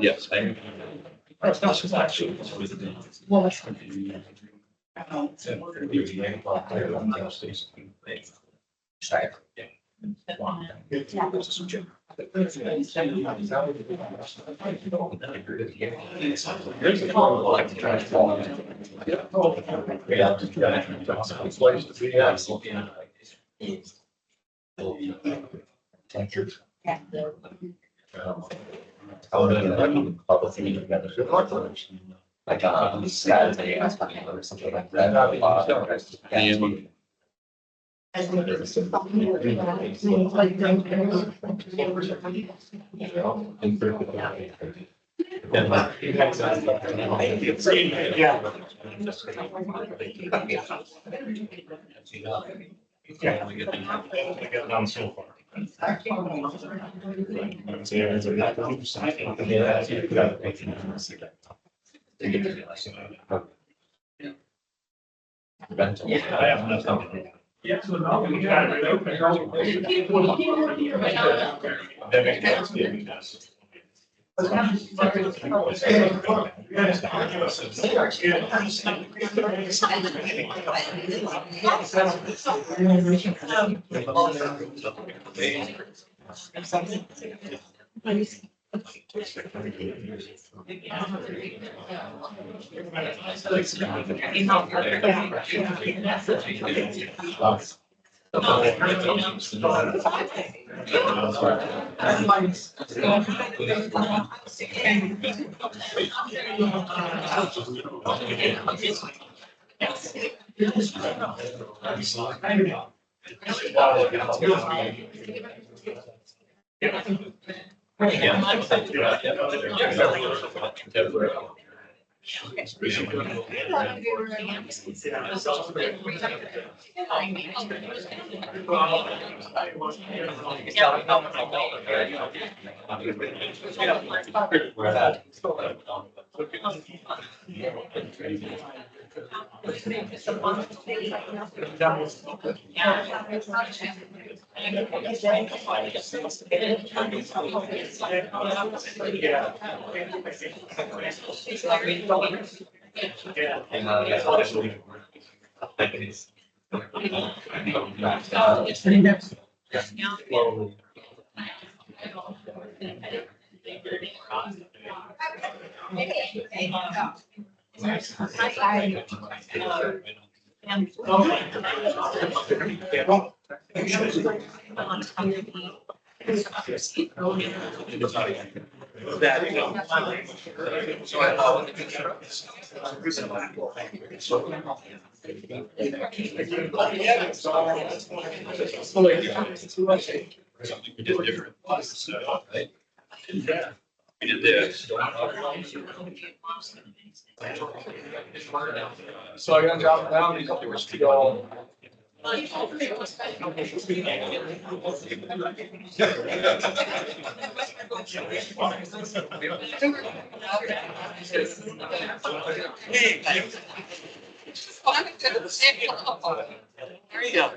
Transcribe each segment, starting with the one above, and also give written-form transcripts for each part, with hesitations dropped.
Yes. Like Saturday or something like that. Yeah, so now we got it open. We did this. So I got a job now, there was two. There you go.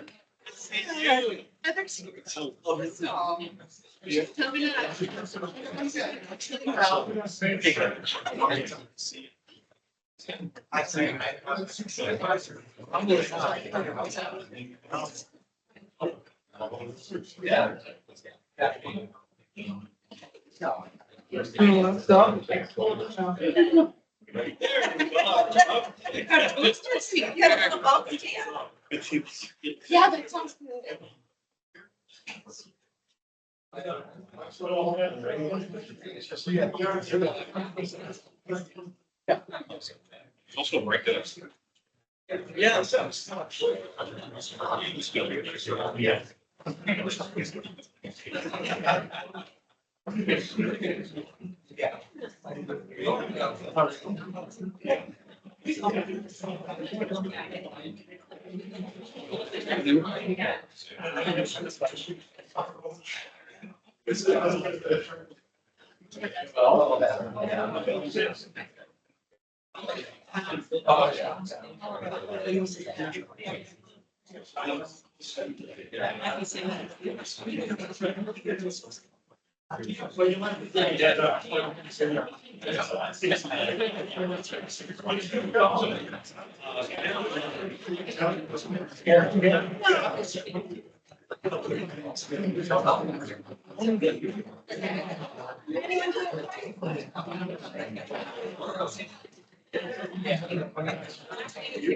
Yeah, that sounds good. Also break that. Yeah. Yeah.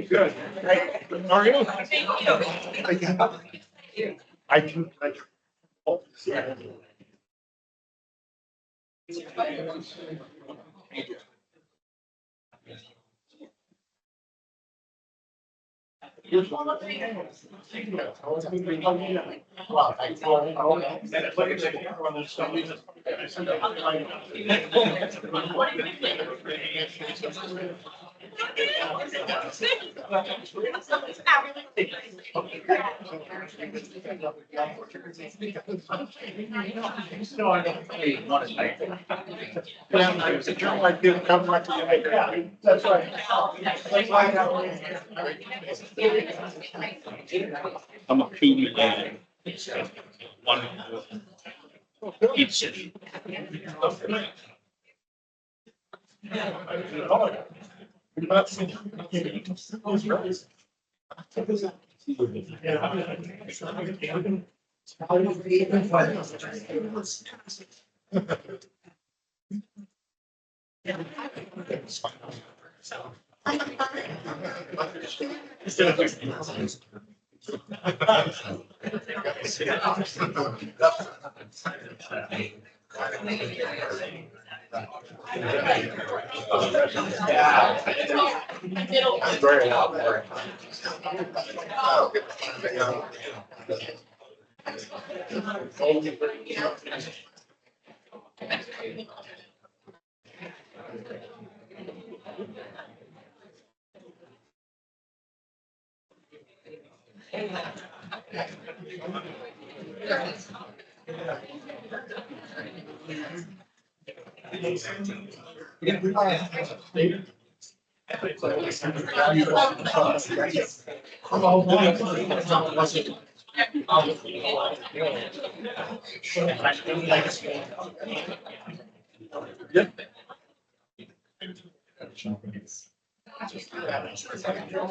Good. How are you? I do. That's right. I'm a two man. One. Each city.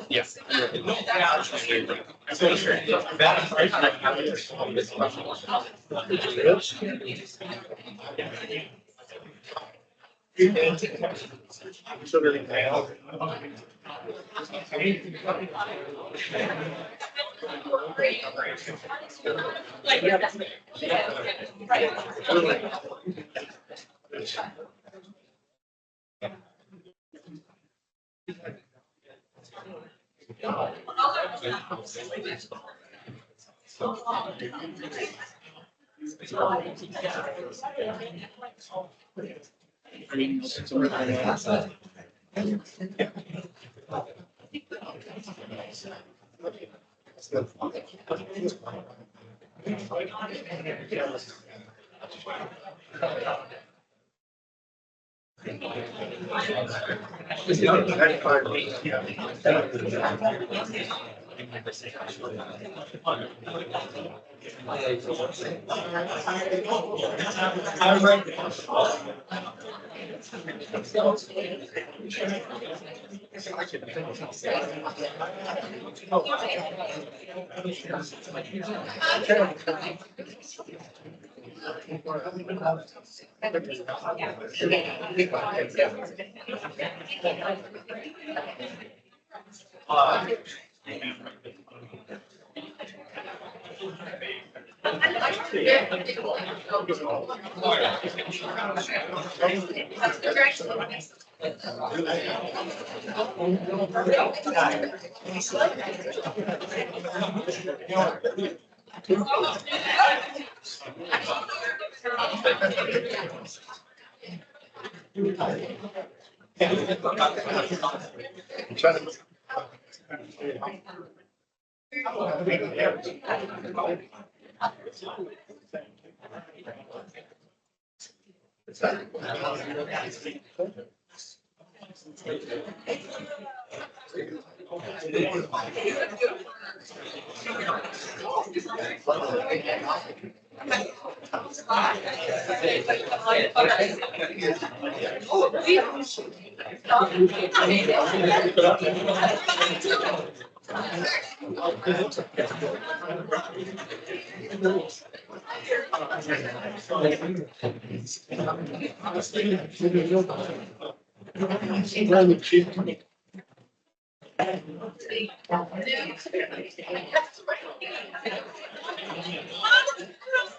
Yes.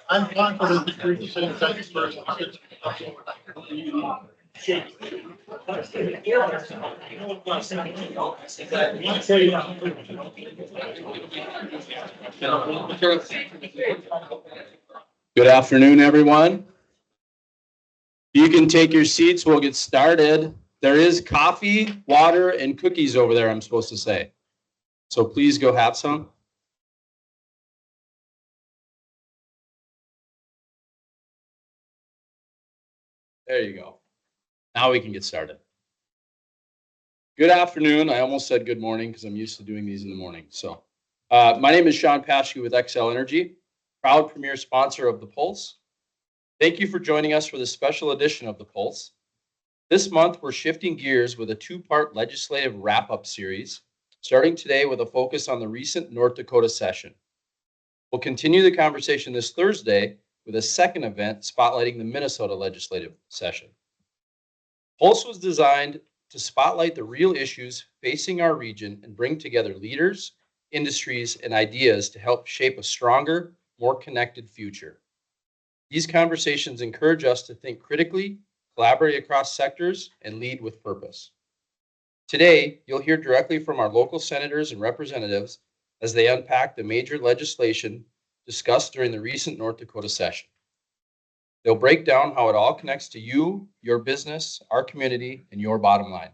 I'm confident that you're the same type of person. Good afternoon, everyone. You can take your seats. We'll get started. There is coffee, water, and cookies over there, I'm supposed to say. So please go have some. There you go. Now we can get started. Good afternoon. I almost said good morning because I'm used to doing these in the morning. So my name is Sean Paschke with XL Energy, proud premier sponsor of The Pulse. Thank you for joining us for this special edition of The Pulse. This month, we're shifting gears with a two-part legislative wrap-up series, starting today with a focus on the recent North Dakota session. We'll continue the conversation this Thursday with a second event spotlighting the Minnesota legislative session. Pulse was designed to spotlight the real issues facing our region and bring together leaders, industries, and ideas to help shape a stronger, more connected future. These conversations encourage us to think critically, collaborate across sectors, and lead with purpose. Today, you'll hear directly from our local senators and representatives as they unpack the major legislation discussed during the recent North Dakota session. They'll break down how it all connects to you, your business, our community, and your bottom line.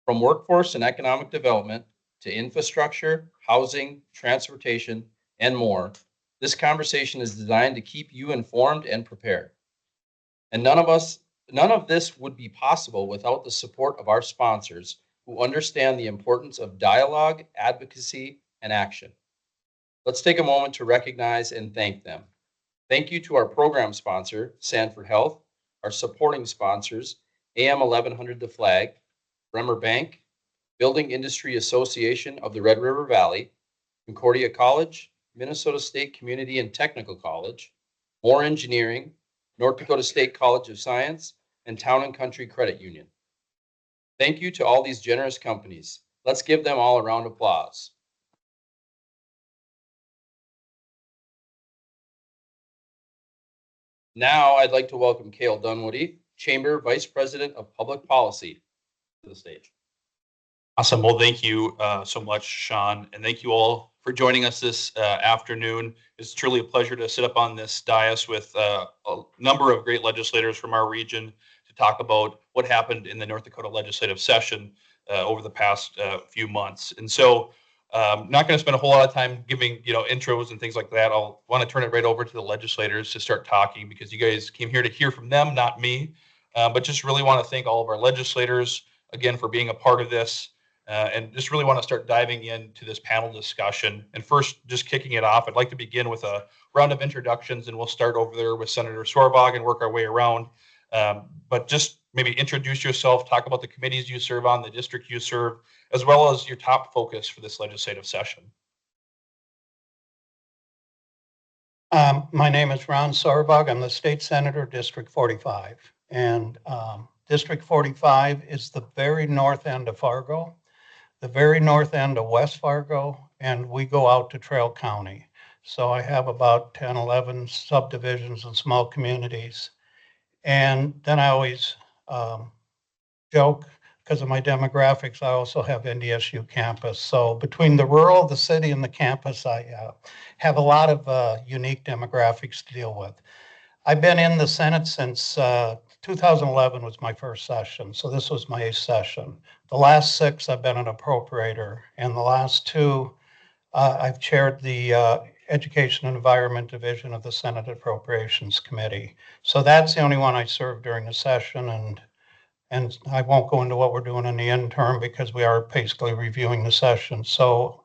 From workforce and economic development to infrastructure, housing, transportation, and more, this conversation is designed to keep you informed and prepared. And none of this would be possible without the support of our sponsors who understand the importance of dialogue, advocacy, and action. Let's take a moment to recognize and thank them. Thank you to our program sponsor, Sanford Health, our supporting sponsors, AM 1100 The Flag, Bremer Bank, Building Industry Association of the Red River Valley, Concordia College, Minnesota State Community and Technical College, Moore Engineering, North Dakota State College of Science, and Town and Country Credit Union. Thank you to all these generous companies. Let's give them all a round of applause. Now I'd like to welcome Cale Dunwoody, Chamber Vice President of Public Policy, to the stage. Awesome. Well, thank you so much, Sean, and thank you all for joining us this afternoon. It's truly a pleasure to sit up on this dais with a number of great legislators from our region to talk about what happened in the North Dakota legislative session over the past few months. And so I'm not going to spend a whole lot of time giving intros and things like that. I'll want to turn it right over to the legislators to start talking because you guys came here to hear from them, not me. But just really want to thank all of our legislators again for being a part of this. And just really want to start diving into this panel discussion. And first, just kicking it off, I'd like to begin with a round of introductions, and we'll start over there with Senator Sorvaag and work our way around. But just maybe introduce yourself, talk about the committees you serve on, the district you serve, as well as your top focus for this legislative session. My name is Ron Sorvaag. I'm the state senator, District 45. And District 45 is the very north end of Fargo, the very north end of West Fargo, and we go out to Trail County. So I have about 10, 11 subdivisions and small communities. And then I always joke, because of my demographics, I also have NDSU campus. So between the rural, the city, and the campus, I have a lot of unique demographics to deal with. I've been in the Senate since 2011 was my first session, so this was my 8th session. The last 6, I've been an appropriator, and the last 2, I've chaired the Education and Environment Division of the Senate Appropriations Committee. So that's the only one I served during the session, and And I won't go into what we're doing in the interim because we are basically reviewing the session. So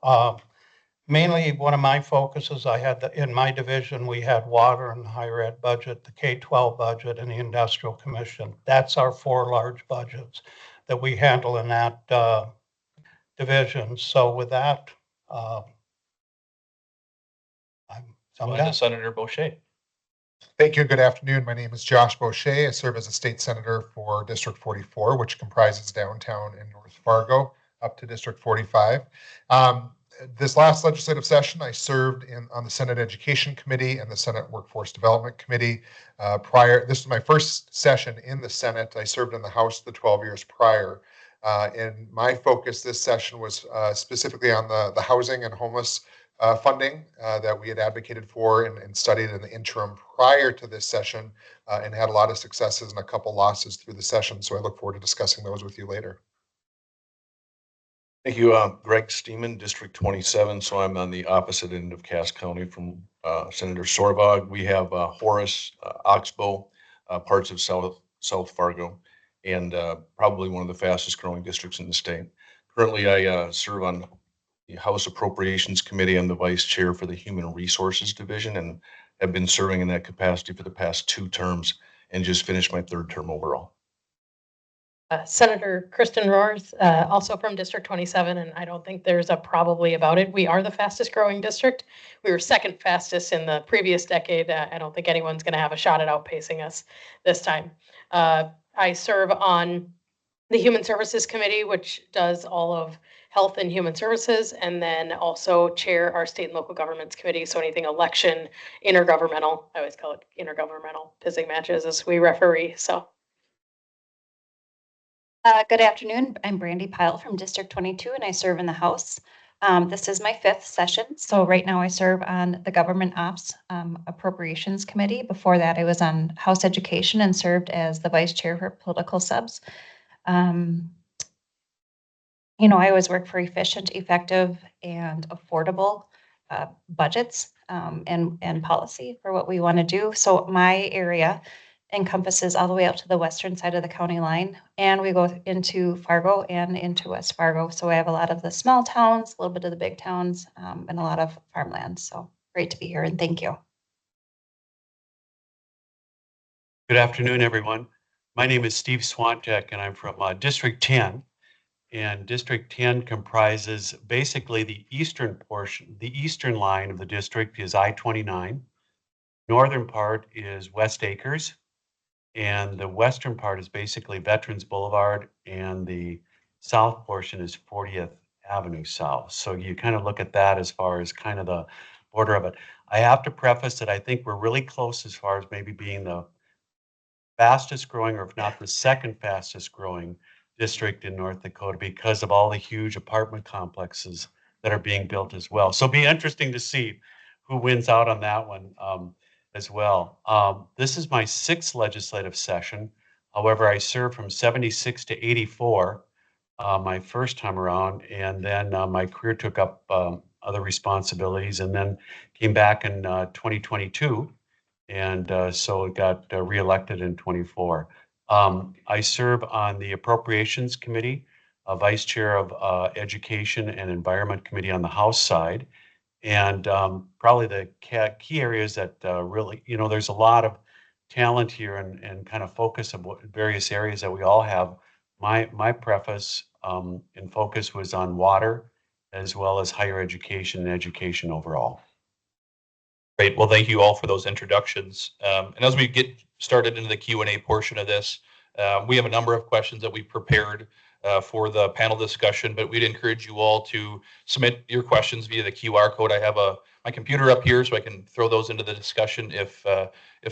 mainly one of my focuses I had in my division, we had water and higher ed budget, the K-12 budget, and the industrial commission. That's our 4 large budgets that we handle in that division. So with that, I'm done. Senator Boschee. Thank you. Good afternoon. My name is Josh Boschee. I serve as a state senator for District 44, which comprises downtown and North Fargo up to District 45. This last legislative session, I served on the Senate Education Committee and the Senate Workforce Development Committee. This was my first session in the Senate. I served in the House the 12 years prior. And my focus this session was specifically on the housing and homeless funding that we had advocated for and studied in the interim prior to this session and had a lot of successes and a couple losses through the session. So I look forward to discussing those with you later. Thank you, Greg Stemen, District 27. So I'm on the opposite end of Cass County from Senator Sorvaag. We have Horace, Oxbow, parts of South Fargo, and probably one of the fastest growing districts in the state. Currently, I serve on the House Appropriations Committee. I'm the vice chair for the Human Resources Division and have been serving in that capacity for the past 2 terms and just finished my 3rd term overall. Senator Kristin Roers, also from District 27, and I don't think there's a probably about it. We are the fastest growing district. We were 2nd fastest in the previous decade. I don't think anyone's going to have a shot at outpacing us this time. I serve on the Human Services Committee, which does all of Health and Human Services, and then also chair our State and Local Governments Committee. So anything election, intergovernmental, I always call it intergovernmental pissing matches as we referee. So. Good afternoon. I'm Brandy Pyle from District 22, and I serve in the House. This is my 5th session. So right now I serve on the Government Ops Appropriations Committee. Before that, I was on House Education and served as the Vice Chair for Political Subs. You know, I always work for efficient, effective, and affordable budgets and policy for what we want to do. So my area encompasses all the way out to the western side of the county line, and we go into Fargo and into West Fargo. So I have a lot of the small towns, a little bit of the big towns, and a lot of farmland. So great to be here, and thank you. Good afternoon, everyone. My name is Steve Swiontek, and I'm from District 10. And District 10 comprises basically the eastern portion. The eastern line of the district is I-29. Northern part is West Acres. And the western part is basically Veterans Boulevard, and the south portion is 40th Avenue South. So you kind of look at that as far as kind of the border of it. I have to preface that I think we're really close as far as maybe being the fastest growing, or if not the 2nd fastest growing district in North Dakota, because of all the huge apartment complexes that are being built as well. So it'll be interesting to see who wins out on that one. As well. This is my 6th legislative session. However, I served from 76 to 84 my first time around, and then my career took up other responsibilities, and then came back in 2022, and so got reelected in 24. I serve on the Appropriations Committee, Vice Chair of Education and Environment Committee on the House side. And probably the key areas that really, you know, there's a lot of talent here and kind of focus of various areas that we all have. My preface and focus was on water, as well as higher education and education overall. Great. Well, thank you all for those introductions. And as we get started into the Q&A portion of this, we have a number of questions that we prepared for the panel discussion, but we'd encourage you all to submit your questions via the QR code. I have my computer up here, so I can throw those into the discussion. If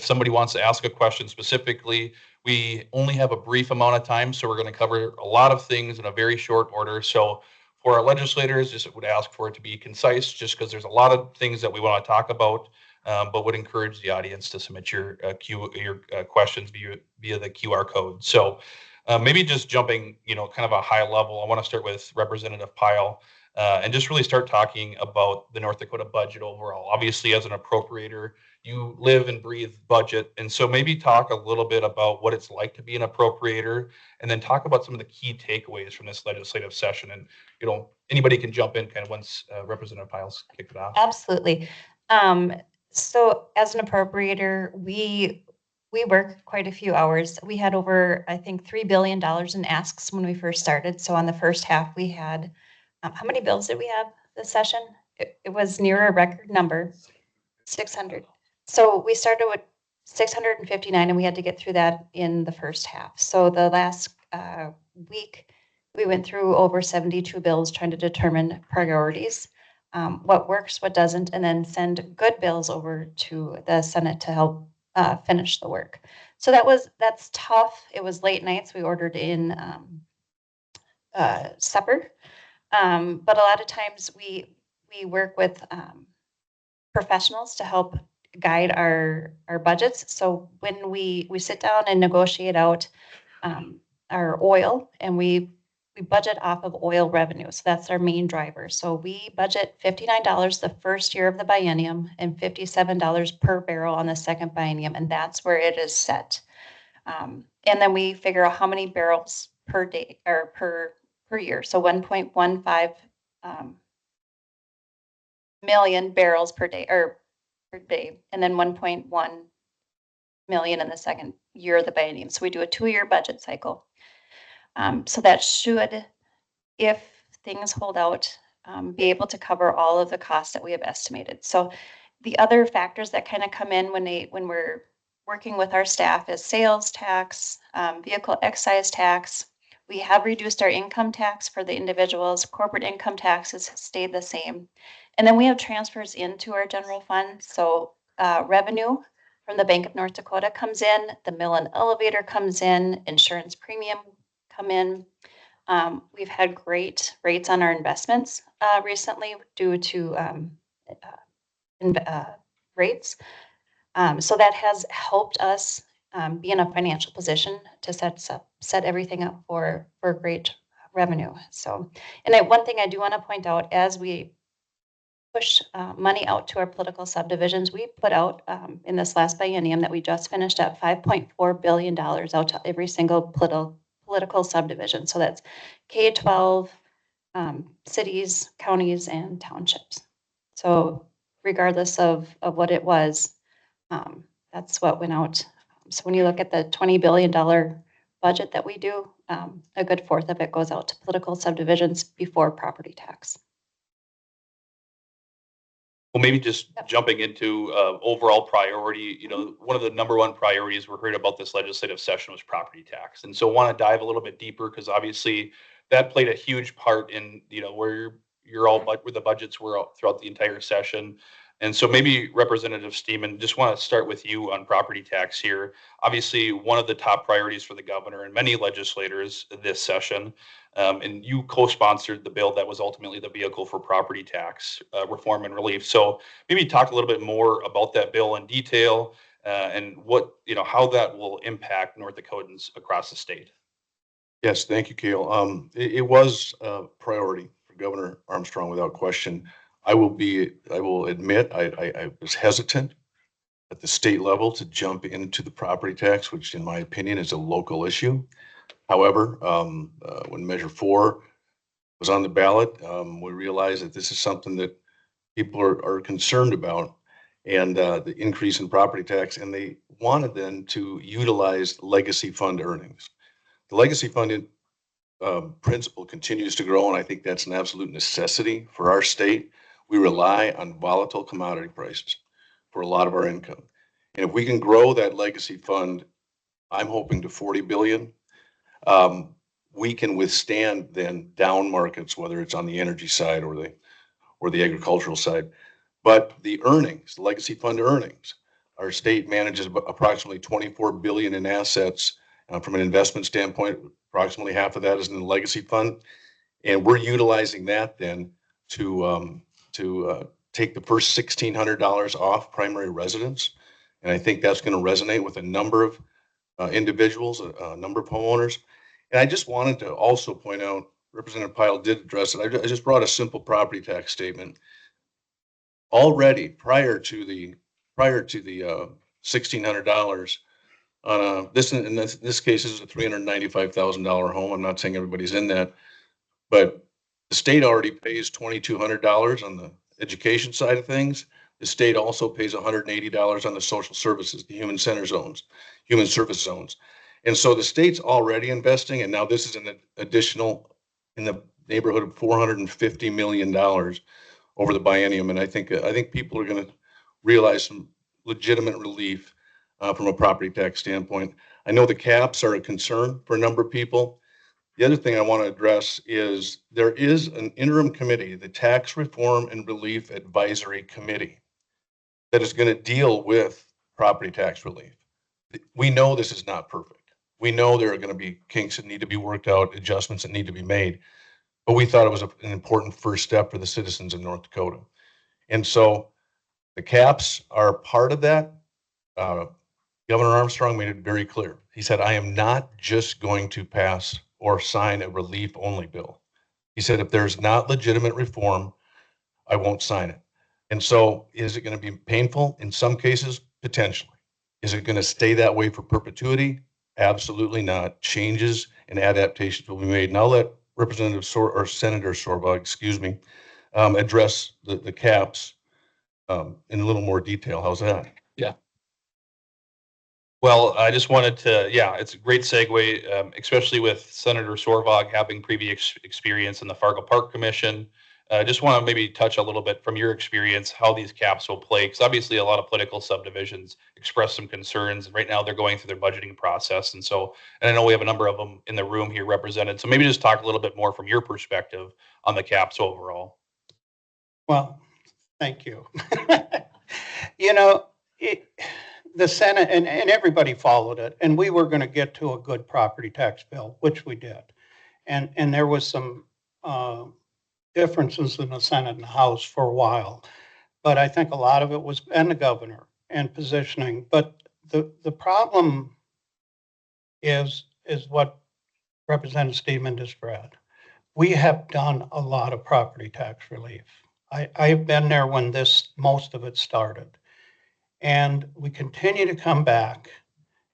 somebody wants to ask a question specifically, we only have a brief amount of time, so we're going to cover a lot of things in a very short order. So for our legislators, just would ask for it to be concise, just because there's a lot of things that we want to talk about, but would encourage the audience to submit your questions via the QR code. So maybe just jumping, kind of a high level, I want to start with Representative Pyle. and just really start talking about the North Dakota budget overall. Obviously, as an appropriator, you live and breathe budget. And so maybe talk a little bit about what it's like to be an appropriator, and then talk about some of the key takeaways from this legislative session. And, anybody can jump in kind of once Representative Pyle's kicked it off. Absolutely. So as an appropriator, we work quite a few hours. We had over, I think, $3 billion in asks when we first started. So on the first half, we had, how many bills did we have this session? It was near a record number, 600. So we started with 659 and we had to get through that in the first half. So the last week, we went through over 72 bills trying to determine priorities, what works, what doesn't, and then send good bills over to the Senate to help finish the work. So that's tough. It was late nights. We ordered in supper, but a lot of times we work with professionals to help guide our budgets. So when we sit down and negotiate out our oil, and we budget off of oil revenue. So that's our main driver. So we budget $59 the first year of the biennium and $57 per barrel on the second biennium. And that's where it is set. And then we figure out how many barrels per day or per year. So 1.15 million barrels per day and then 1.1 million in the second year of the biennium. So we do a 2-year budget cycle. So that should, if things hold out, be able to cover all of the costs that we have estimated. So the other factors that kind of come in when we're working with our staff is sales tax, vehicle excise tax. We have reduced our income tax for the individuals. Corporate income taxes stayed the same. And then we have transfers into our general fund. So revenue from the Bank of North Dakota comes in, the mill and elevator comes in, insurance premium come in. We've had great rates on our investments recently due to rates. So that has helped us be in a financial position to set everything up for great revenue. So, and one thing I do want to point out, as we push money out to our political subdivisions, we put out in this last biennium that we just finished up $5.4 billion out to every single political subdivision. So that's K-12, cities, counties, and townships. So regardless of what it was, that's what went out. So when you look at the $20 billion budget that we do, a good fourth of it goes out to political subdivisions before property tax. Well, maybe just jumping into overall priority, one of the number one priorities we heard about this legislative session was property tax. And so I want to dive a little bit deeper, because obviously that played a huge part in, where where the budgets were throughout the entire session. And so maybe Representative Stemen, just want to start with you on property tax here. Obviously, one of the top priorities for the governor and many legislators this session. And you co-sponsored the bill that was ultimately the vehicle for property tax reform and relief. So maybe talk a little bit more about that bill in detail and what, how that will impact North Dakotans across the state. Yes, thank you, Cale. It was a priority for Governor Armstrong without question. I will admit, I was hesitant at the state level to jump into the property tax, which in my opinion is a local issue. However, when Measure 4 was on the ballot, we realized that this is something that people are concerned about, and the increase in property tax, and they wanted then to utilize legacy fund earnings. The legacy fund principle continues to grow, and I think that's an absolute necessity for our state. We rely on volatile commodity prices for a lot of our income. And if we can grow that legacy fund, I'm hoping to 40 billion, we can withstand then down markets, whether it's on the energy side or the agricultural side. But the earnings, the legacy fund earnings, our state manages approximately 24 billion in assets from an investment standpoint. Approximately half of that is in the legacy fund, and we're utilizing that then to take the first $1,600 off primary residence. And I think that's going to resonate with a number of individuals, a number of homeowners. And I just wanted to also point out Representative Pyle did address it. I just brought a simple property tax statement. Already prior to the $1,600 on this case is a $395,000 home. I'm not saying everybody's in that, but the state already pays $2,200 on the education side of things. The state also pays $180 on the social services, the human service zones. And so the state's already investing, and now this is an additional in the neighborhood of $450 million over the biennium. And I think people are going to realize some legitimate relief from a property tax standpoint. I know the caps are a concern for a number of people. The other thing I want to address is there is an interim committee, the Tax Reform and Relief Advisory Committee, that is going to deal with property tax relief. We know this is not perfect. We know there are going to be kinks that need to be worked out, adjustments that need to be made, but we thought it was an important first step for the citizens of North Dakota. And so the caps are part of that. Governor Armstrong made it very clear. He said, I am not just going to pass or sign a relief only bill. He said, if there's not legitimate reform, I won't sign it. And so is it going to be painful? In some cases, potentially. Is it going to stay that way for perpetuity? Absolutely not. Changes and adaptations will be made. And I'll let Senator Sorvaag, address the caps in a little more detail. How's that? Yeah. Well, I just wanted to, it's a great segue, especially with Senator Sorvaag having previous experience in the Fargo Park Commission. I just want to maybe touch a little bit from your experience how these caps will play, because obviously a lot of political subdivisions express some concerns. Right now they're going through their budgeting process. And I know we have a number of them in the room here represented. So maybe just talk a little bit more from your perspective on the caps overall. Well, thank you. The Senate and everybody followed it, and we were going to get to a good property tax bill, which we did. And there was some differences in the Senate and the House for a while, but I think a lot of it was, and the governor and positioning. But the problem is what Representative Stemen just read. We have done a lot of property tax relief. I've been there when most of it started. And we continue to come back,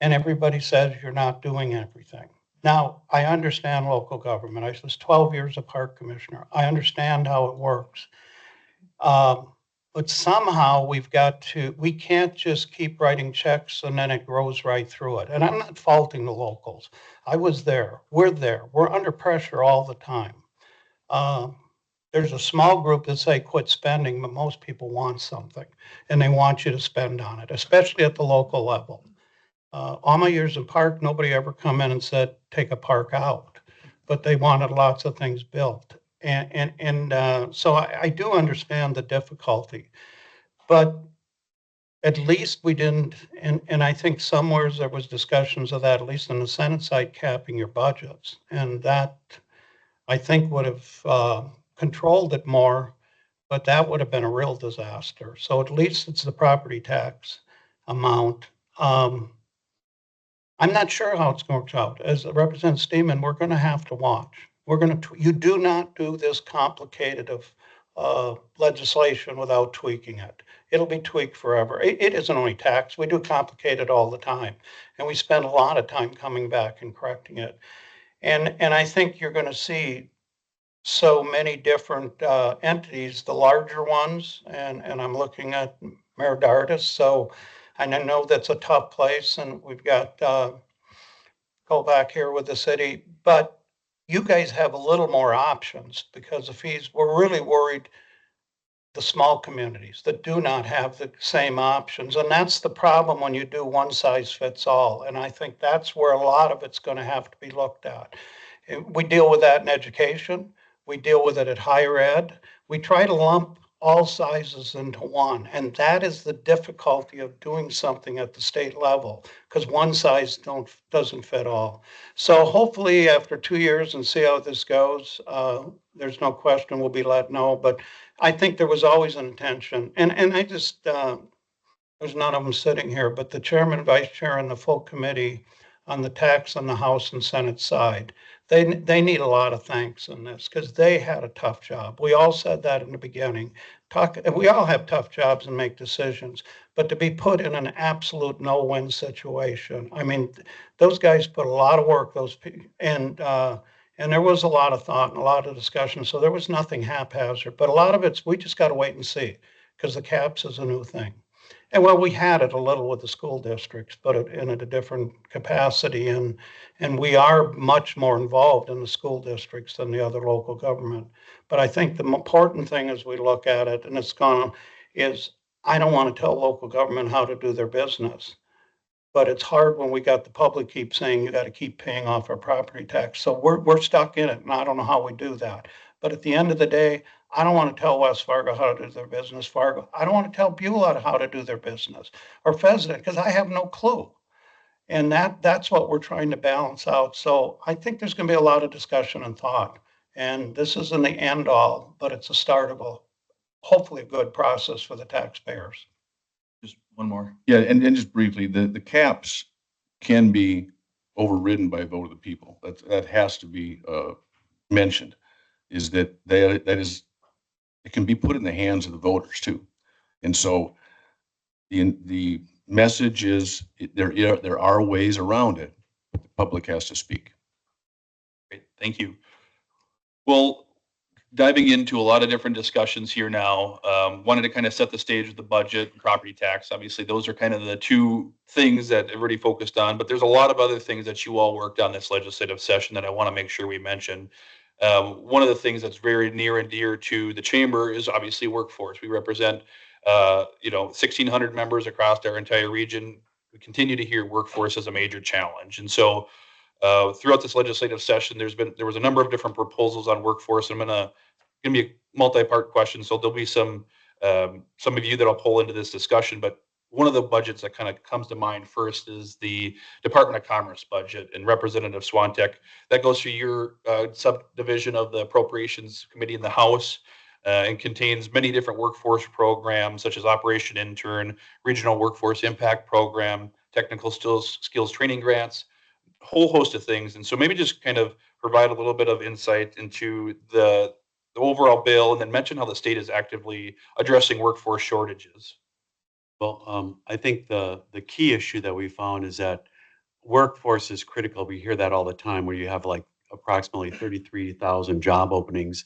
and everybody says you're not doing everything. Now, I understand local government. I was 12 years a park commissioner. I understand how it works. But somehow we can't just keep writing checks and then it grows right through it. And I'm not faulting the locals. I was there. We're under pressure all the time. There's a small group that say quit spending, but most people want something and they want you to spend on it, especially at the local level. All my years in park, nobody ever come in and said, take a park out, but they wanted lots of things built. So I do understand the difficulty, but at least we didn't, and I think somewhere there was discussions of that, at least on the Senate side, capping your budgets. And that I think would have controlled it more, but that would have been a real disaster. So at least it's the property tax amount. I'm not sure how it's going to work out. As Representative Stemen, we're going to have to watch. You do not do this complicated of legislation without tweaking it. It'll be tweaked forever. It isn't only tax. We do complicate it all the time. And we spend a lot of time coming back and correcting it. And I think you're going to see so many different entities, the larger ones, and I'm looking at Mayor Dardis. So I know that's a tough place, and we've got go back here with the city, but you guys have a little more options because the fees, we're really worried the small communities that do not have the same options. And that's the problem when you do one size fits all. And I think that's where a lot of it's going to have to be looked at. We deal with that in education. We deal with it at higher ed. We try to lump all sizes into one. And that is the difficulty of doing something at the state level, because one size doesn't fit all. So hopefully after 2 years and see how this goes, there's no question we'll be let know. But I think there was always an intention. And I just, there's none of them sitting here, but the chairman, vice chair, and the full committee on the tax on the House and Senate side. They need a lot of thanks in this because they had a tough job. We all said that in the beginning. We all have tough jobs and make decisions, but to be put in an absolute no-win situation, I mean, those guys put a lot of work, and there was a lot of thought and a lot of discussion. So there was nothing haphazard, but a lot of it's, we just got to wait and see because the caps is a new thing. And well, we had it a little with the school districts, but in a different capacity. And we are much more involved in the school districts than the other local government. But I think the important thing as we look at it, and it's gone, is I don't want to tell local government how to do their business. But it's hard when we got the public keep saying you got to keep paying off our property tax. So we're stuck in it, and I don't know how we do that. But at the end of the day, I don't want to tell West Fargo how to do their business. Fargo, I don't want to tell Beulah how to do their business or Pheasant because I have no clue. And that's what we're trying to balance out. So I think there's going to be a lot of discussion and thought. And this isn't the end all, but it's a start of hopefully a good process for the taxpayers. Just one more. Yeah, and just briefly, the caps can be overridden by a vote of the people. That has to be mentioned, is that it can be put in the hands of the voters too. And so the message is there are ways around it, but the public has to speak. Great, thank you. Well, diving into a lot of different discussions here now, wanted to kind of set the stage with the budget and property tax. Obviously, those are kind of the two things that everybody focused on, but there's a lot of other things that you all worked on this legislative session that I want to make sure we mention. One of the things that's very near and dear to the chamber is obviously workforce. We represent, 1,600 members across our entire region. We continue to hear workforce as a major challenge. And so throughout this legislative session, there was a number of different proposals on workforce. I'm gonna be a multi-part question, so there'll be some of you that'll pull into this discussion. But one of the budgets that kind of comes to mind first is the Department of Commerce budget, and Representative Swiontek, that goes through your subdivision of the Appropriations Committee in the House. And contains many different workforce programs such as Operation Intern, Regional Workforce Impact Program, Technical Skills Training Grants, whole host of things. And so maybe just kind of provide a little bit of insight into the overall bill, and then mention how the state is actively addressing workforce shortages. Well, I think the key issue that we found is that workforce is critical. We hear that all the time, where you have like approximately 33,000 job openings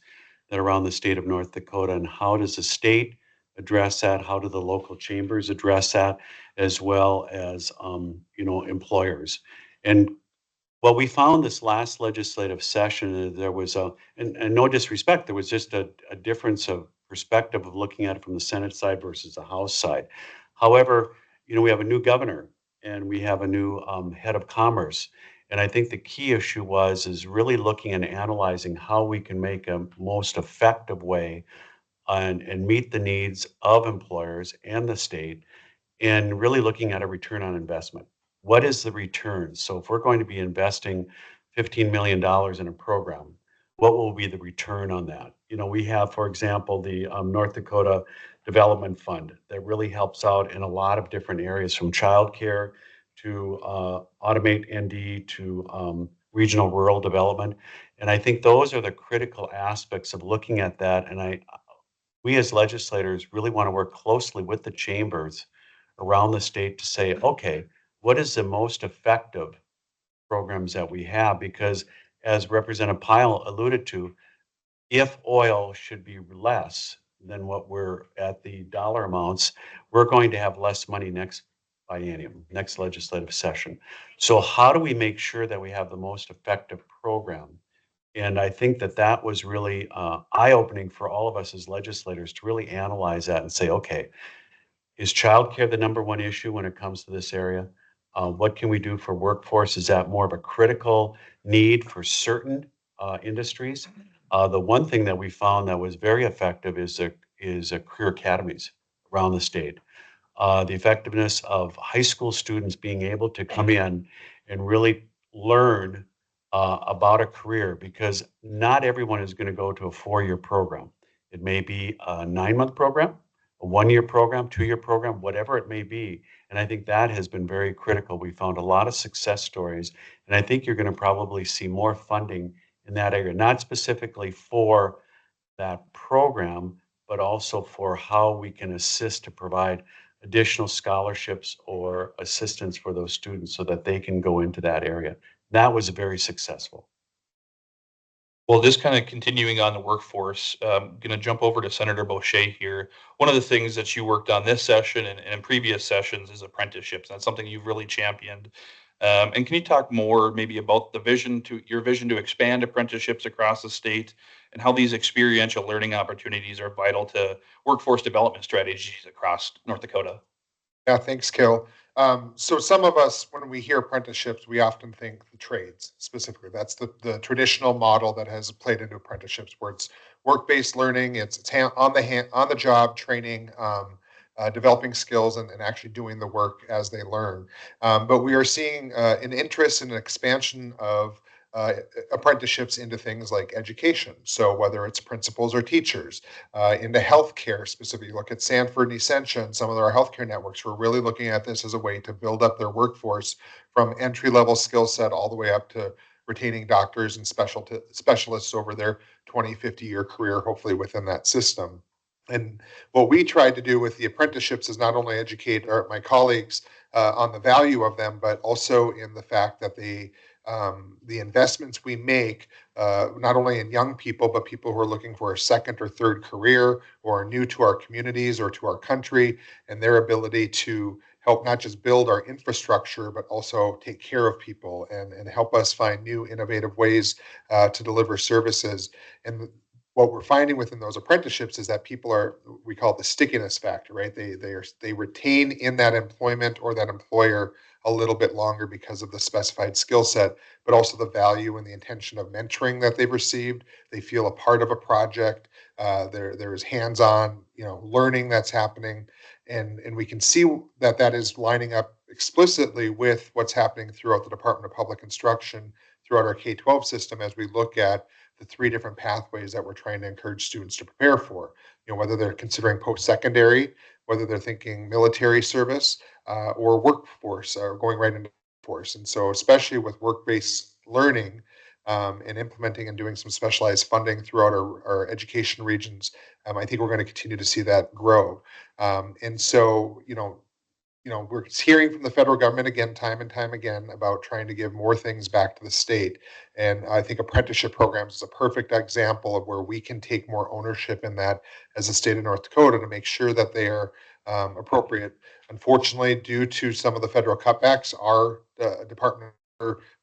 that are around the state of North Dakota. And how does the state address that? How do the local chambers address that, as well as employers? And what we found this last legislative session, there was and no disrespect, there was just a difference of perspective of looking at it from the Senate side versus the House side. However, we have a new governor and we have a new head of commerce. And I think the key issue is really looking and analyzing how we can make a most effective way and meet the needs of employers and the state, and really looking at a return on investment. What is the return? So if we're going to be investing $15 million in a program, what will be the return on that? We have, for example, the North Dakota Development Fund that really helps out in a lot of different areas, from childcare to automate ND to regional rural development. And I think those are the critical aspects of looking at that. And we as legislators really want to work closely with the chambers around the state to say, okay, what is the most effective programs that we have? Because as Representative Pyle alluded to, if oil should be less than what we're at the dollar amounts, we're going to have less money next biennium, next legislative session. So how do we make sure that we have the most effective program? And I think that was really eye-opening for all of us as legislators to really analyze that and say, okay, is childcare the number one issue when it comes to this area? What can we do for workforce? Is that more of a critical need for certain industries? The one thing that we found that was very effective is career academies around the state. The effectiveness of high school students being able to come in and really learn about a career, because not everyone is going to go to a 4-year program. It may be a 9-month program, a 1-year program, 2-year program, whatever it may be. And I think that has been very critical. We found a lot of success stories, and I think you're going to probably see more funding in that area, not specifically for that program, but also for how we can assist to provide additional scholarships or assistance for those students so that they can go into that area. That was very successful. Well, just kind of continuing on the workforce, going to jump over to Senator Boschee here. One of the things that you worked on this session and in previous sessions is apprenticeships. That's something you've really championed. And can you talk more maybe about your vision to expand apprenticeships across the state and how these experiential learning opportunities are vital to workforce development strategies across North Dakota? Yeah, thanks, Kill. So some of us, when we hear apprenticeships, we often think the trades specifically. That's the traditional model that has played into apprenticeships, where it's work-based learning, it's on the job training, developing skills, and actually doing the work as they learn. But we are seeing an interest and an expansion of apprenticeships into things like education. So whether it's principals or teachers, into healthcare specifically, look at Sanford and Essentia and some of our healthcare networks. We're really looking at this as a way to build up their workforce from entry-level skill set all the way up to retaining doctors and specialists over their 20, 50-year career, hopefully within that system. And what we tried to do with the apprenticeships is not only educate my colleagues on the value of them, but also in the fact that the investments we make, not only in young people, but people who are looking for a second or third career or are new to our communities or to our country, and their ability to help not just build our infrastructure, but also take care of people and help us find new innovative ways to deliver services. And what we're finding within those apprenticeships is that we call it the stickiness factor, right? They retain in that employment or that employer a little bit longer because of the specified skill set, but also the value and the intention of mentoring that they've received. They feel a part of a project. There is hands-on, learning that's happening, and we can see that is lining up explicitly with what's happening throughout the Department of Public Instruction, throughout our K-12 system, as we look at the 3 different pathways that we're trying to encourage students to prepare for. Whether they're considering post-secondary, whether they're thinking military service, or workforce, or going right into workforce. And so, especially with work-based learning, and implementing and doing some specialized funding throughout our education regions, I think we're going to continue to see that grow. And so, we're hearing from the federal government again, time and time again, about trying to give more things back to the state. And I think apprenticeship programs is a perfect example of where we can take more ownership in that as a state of North Dakota to make sure that they are appropriate. Unfortunately, due to some of the federal cutbacks, our department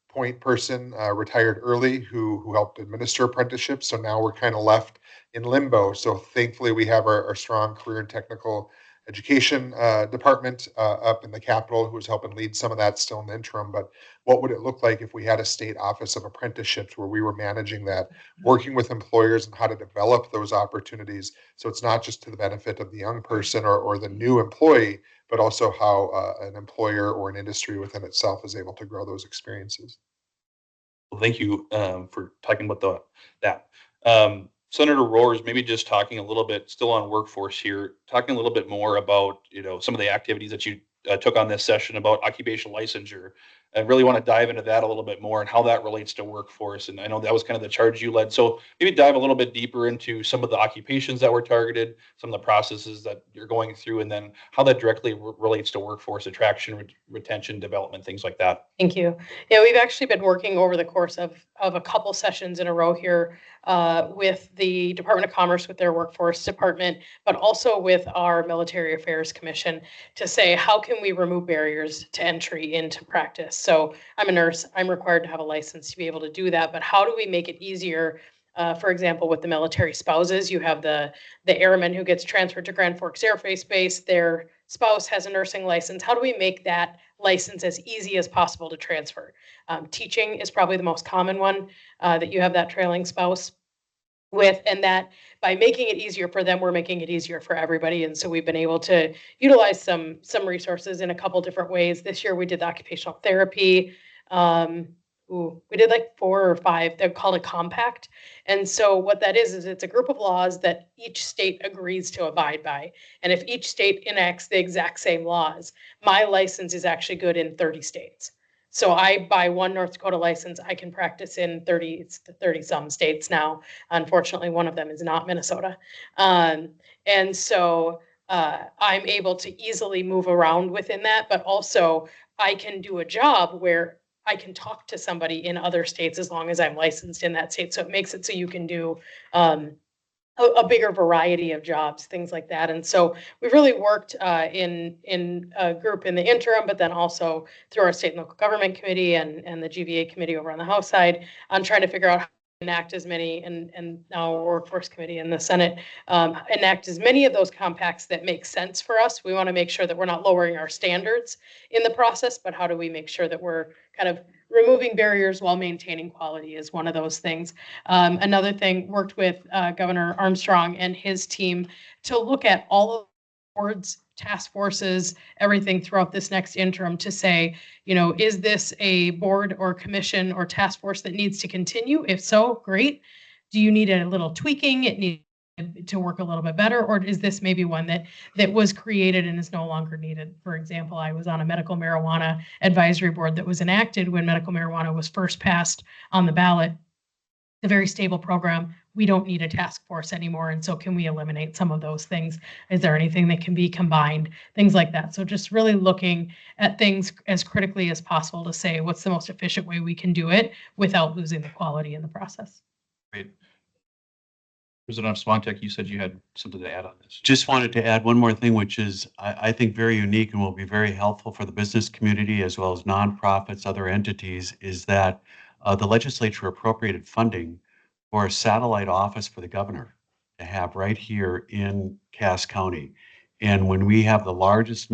point person retired early who helped administer apprenticeships. So now we're kind of left in limbo. So thankfully, we have our strong career and technical education department up in the Capitol, who is helping lead some of that still in the interim. But what would it look like if we had a state office of apprenticeships where we were managing that, working with employers and how to develop those opportunities, so it's not just to the benefit of the young person or the new employee, but also how an employer or an industry within itself is able to grow those experiences. Well, thank you for talking about that. Senator Roers, maybe just talking a little bit, still on workforce here, talking a little bit more about some of the activities that you took on this session about occupational licensure. I really want to dive into that a little bit more and how that relates to workforce. And I know that was kind of the charge you led. So maybe dive a little bit deeper into some of the occupations that were targeted, some of the processes that you're going through, and then how that directly relates to workforce attraction, retention, development, things like that. Thank you. Yeah, we've actually been working over the course of a couple sessions in a row here with the Department of Commerce, with their workforce department, but also with our Military Affairs Commission to say, how can we remove barriers to entry into practice? So I'm a nurse, I'm required to have a license to be able to do that, but how do we make it easier? For example, with the military spouses, you have the airman who gets transferred to Grand Forks Air Force Base, their spouse has a nursing license. How do we make that license as easy as possible to transfer? Teaching is probably the most common one that you have that trailing spouse with, and that by making it easier for them, we're making it easier for everybody. And so we've been able to utilize some resources in a couple different ways. This year we did the occupational therapy we did like 4 or 5. They're called a compact. And so what that is it's a group of laws that each state agrees to abide by. And if each state enacts the exact same laws, my license is actually good in 30 states. So I buy one North Dakota license, I can practice in 30 some states now. Unfortunately, one of them is not Minnesota. And so I'm able to easily move around within that, but also I can do a job where I can talk to somebody in other states as long as I'm licensed in that state. So it makes it so you can do a bigger variety of jobs, things like that. And so we've really worked in a group in the interim, but then also through our state and local government committee and the GVA committee over on the House side on trying to figure out how to enact as many, and now workforce committee in the Senate, enact as many of those compacts that make sense for us. We want to make sure that we're not lowering our standards in the process, but how do we make sure that we're kind of removing barriers while maintaining quality is one of those things. Another thing, worked with Governor Armstrong and his team to look at all of the boards, task forces, everything throughout this next interim to say, is this a board or commission or task force that needs to continue? If so, great. Do you need a little tweaking? It needs to work a little bit better, or is this maybe one that was created and is no longer needed? For example, I was on a medical marijuana advisory board that was enacted when medical marijuana was first passed on the ballot. A very stable program. We don't need a task force anymore, and so can we eliminate some of those things? Is there anything that can be combined? Things like that. So just really looking at things as critically as possible to say what's the most efficient way we can do it without losing the quality in the process. Great. Representative Swiontek, you said you had something to add on this. Just wanted to add one more thing, which is I think very unique and will be very helpful for the business community as well as nonprofits, other entities, is that the legislature appropriated funding for a satellite office for the governor to have right here in Cass County. And when we have the largest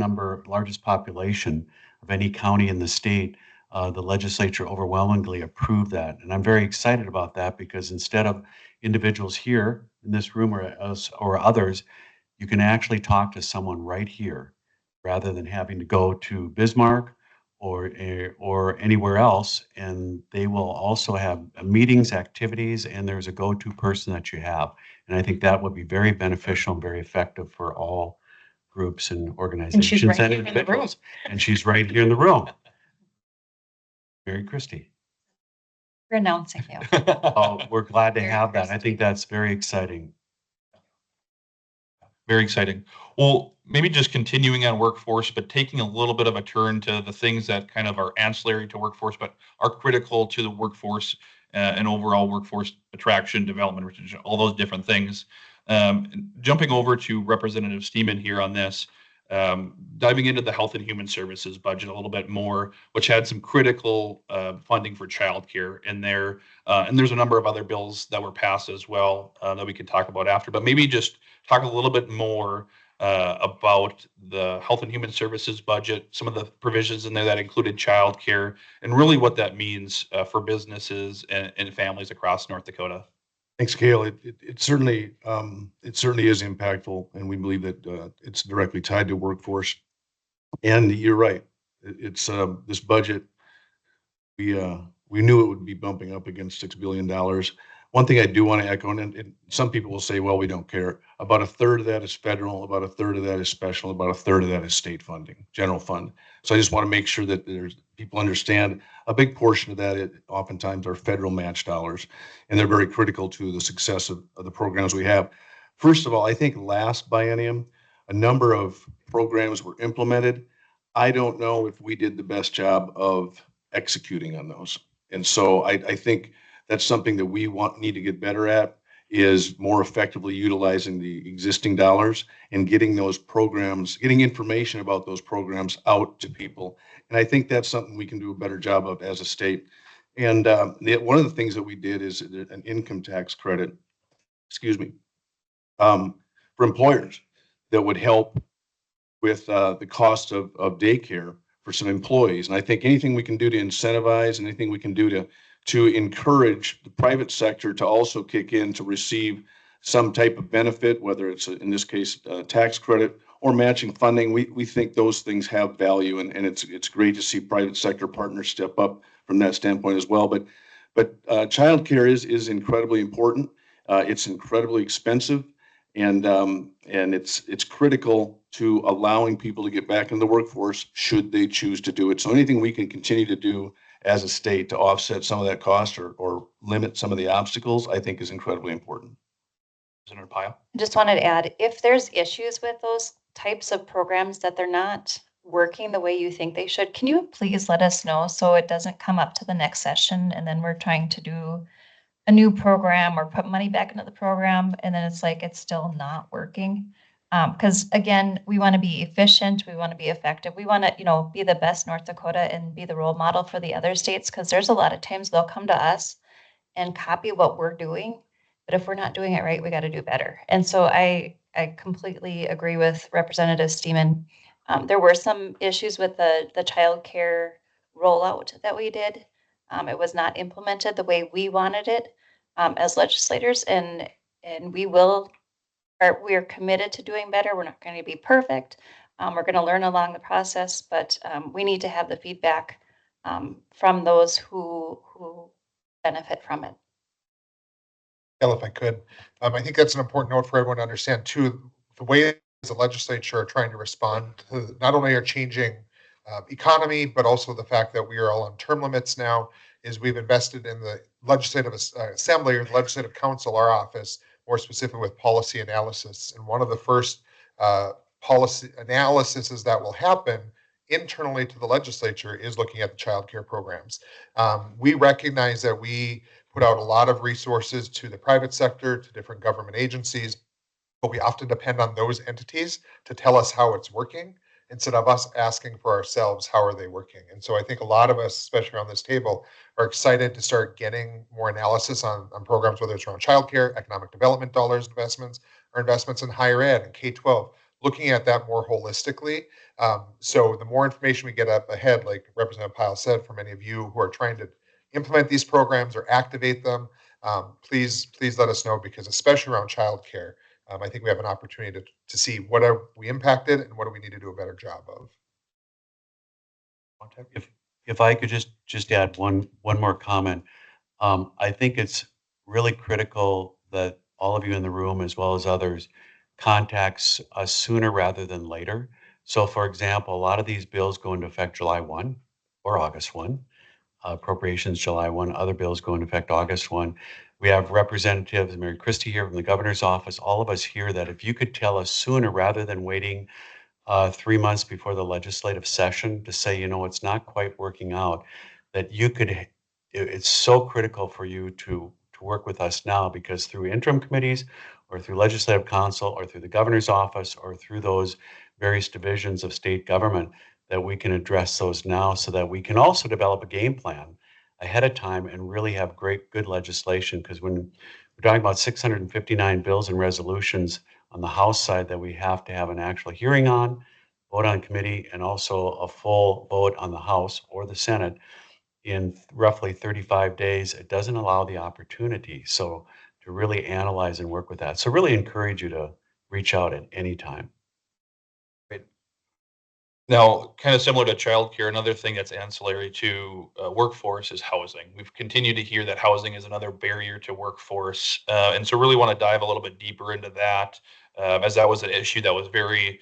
population of any county in the state, the legislature overwhelmingly approved that. And I'm very excited about that because instead of individuals here in this room or us or others, you can actually talk to someone right here rather than having to go to Bismarck or anywhere else. And they will also have meetings, activities, and there's a go-to person that you have. And I think that would be very beneficial and very effective for all groups and organizations right and here in the room. individuals. And she's right here in the room. Mary Christie. We're announcing you. Oh, we're glad to Mary have that. I Christie. think that's very exciting. Very exciting. Well, maybe just continuing on workforce, but taking a little bit of a turn to the things that kind of are ancillary to workforce, but are critical to the workforce and overall workforce attraction, development, retention, all those different things. Jumping over to Representative Stemen here on this, diving into the Health and Human Services budget a little bit more, which had some critical funding for childcare in there. And there's a number of other bills that were passed as well that we can talk about after, but maybe just talk a little bit more about the Health and Human Services budget, some of the provisions in there that included childcare, and really what that means for businesses and families across North Dakota. Thanks, Cale. It certainly is impactful, and we believe that it's directly tied to workforce. And you're right. It's this budget. We knew it would be bumping up against $6 billion. One thing I do want to echo, and some people will say, well, we don't care. About a third of that is federal, about a third of that is special, about a third of that is state funding, general fund. So I just want to make sure that people understand a big portion of that, oftentimes are federal match dollars, and they're very critical to the success of the programs we have. First of all, I think last biennium, a number of programs were implemented. I don't know if we did the best job of executing on those. And so I think that's something that we need to get better at, is more effectively utilizing the existing dollars and getting those programs, getting information about those programs out to people. And I think that's something we can do a better job of as a state. And one of the things that we did is an income tax credit, for employers that would help with the cost of daycare for some employees. And I think anything we can do to incentivize, anything we can do to encourage the private sector to also kick in to receive some type of benefit, whether it's in this case a tax credit or matching funding. We think those things have value, and it's great to see private sector partners step up from that standpoint as well. But childcare is incredibly important. It's incredibly expensive, and it's critical to allowing people to get back in the workforce should they choose to do it. So anything we can continue to do as a state to offset some of that cost or limit some of the obstacles, I think is incredibly important. Senator Pyle. Just wanted to add, if there's issues with those types of programs that they're not working the way you think they should, can you please let us know so it doesn't come up to the next session and then we're trying to do a new program or put money back into the program and then it's like it's still not working? Because again, we want to be efficient, we want to be effective, we want to, be the best North Dakota and be the role model for the other states, because there's a lot of times they'll come to us and copy what we're doing. But if we're not doing it right, we got to do better. And so I completely agree with Representative Stemen. There were some issues with the child care rollout that we did. It was not implemented the way we wanted it as legislators, and we are committed to doing better. We're not going to be perfect. We're going to learn along the process, but we need to have the feedback from those who benefit from it. If I could, I think that's an important note for everyone to understand too. The way the legislature are trying to respond to not only our changing economy, but also the fact that we are all on term limits now, is we've invested in the legislative assembly or the legislative council, our office, more specific with policy analysis. And one of the first policy analyses that will happen internally to the legislature is looking at the child care programs. We recognize that we put out a lot of resources to the private sector, to different government agencies, but we often depend on those entities to tell us how it's working instead of us asking for ourselves, how are they working? And so I think a lot of us, especially around this table, are excited to start getting more analysis on programs, whether it's around childcare, economic development dollars, investments, or investments in higher ed and K-12, looking at that more holistically. So the more information we get up ahead, like Representative Pyle said, for many of you who are trying to implement these programs or activate them, please let us know, because especially around childcare, I think we have an opportunity to see what are we impacted and what do we need to do a better job of. If I could just add one more comment. I think it's really critical that all of you in the room, as well as others, contacts us sooner rather than later. So for example, a lot of these bills go into effect July 1 or August 1. Appropriations July 1, other bills go into effect August 1. We have Representatives Mary Kristin here from the governor's office, all of us here, that if you could tell us sooner rather than waiting 3 months before the legislative session to say, it's not quite working out, that you could, it's so critical for you to work with us now, because through interim committees or through legislative council or through the governor's office or through those various divisions of state government, that we can address those now so that we can also develop a game plan ahead of time and really have good legislation. Because when we're talking about 659 bills and resolutions on the House side that we have to have an actual hearing on, vote on committee, and also a full vote on the House or the Senate in roughly 35 days, it doesn't allow the opportunity. So to really analyze and work with that. So really encourage you to reach out at any time. Now, kind of similar to childcare, another thing that's ancillary to workforce is housing. We've continued to hear that housing is another barrier to workforce. And so really want to dive a little bit deeper into that, as that was an issue that was very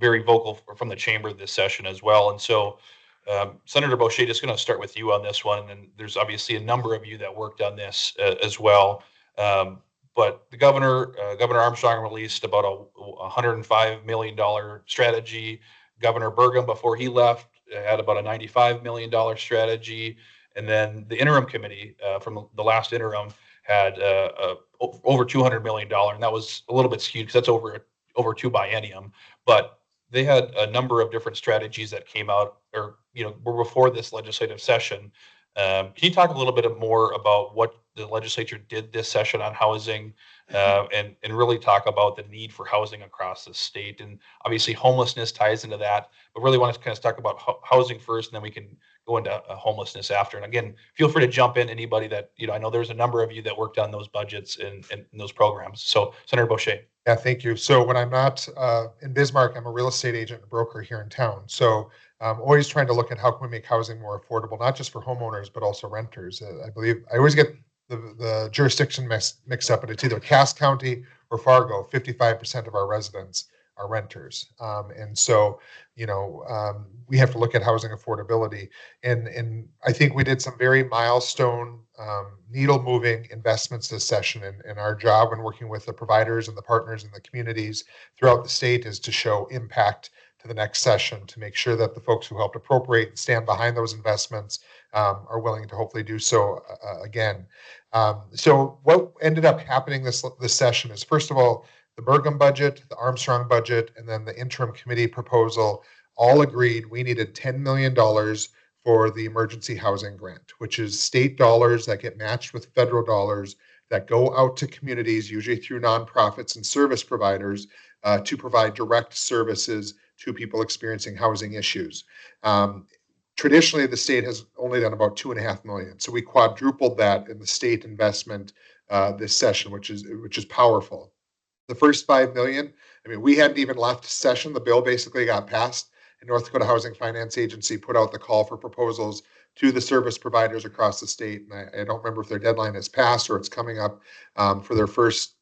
vocal from the chamber this session as well. And so Senator Boschee, just going to start with you on this one. And there's obviously a number of you that worked on this as well. But the Governor Armstrong released about a $105 million strategy. Governor Burgum, before he left, had about a $95 million strategy. And then the interim committee from the last interim had over $200 million. And that was a little bit skewed because that's over two biennium. But they had a number of different strategies that came out or, were before this legislative session. Can you talk a little bit more about what the legislature did this session on housing, and really talk about the need for housing across the state? And obviously homelessness ties into that, but really want to kind of talk about housing first, and then we can go into homelessness after. And again, feel free to jump in, anybody that, I know there's a number of you that worked on those budgets and those programs. So Senator Boschee. Yeah, thank you. So when I'm not in Bismarck, I'm a real estate agent and broker here in town. So I'm always trying to look at how can we make housing more affordable, not just for homeowners, but also renters. I believe I always get the jurisdiction mixed up, but it's either Cass County or Fargo. 55% of our residents are renters. And so, we have to look at housing affordability. And I think we did some very milestone, needle moving investments this session. And our job when working with the providers and the partners in the communities throughout the state is to show impact to the next session to make sure that the folks who helped appropriate and stand behind those investments are willing to hopefully do so again. So what ended up happening this session is, first of all, the Burgum budget, the Armstrong budget, and then the interim committee proposal all agreed we needed $10 million for the emergency housing grant, which is state dollars that get matched with federal dollars that go out to communities, usually through nonprofits and service providers, to provide direct services to people experiencing housing issues. Traditionally, the state has only done about 2.5 million. So we quadrupled that in the state investment this session, which is powerful. The first 5 million, I mean, we hadn't even left session. The bill basically got passed, and North Dakota Housing Finance Agency put out the call for proposals to the service providers across the state. And I don't remember if their deadline is passed or it's coming up for their first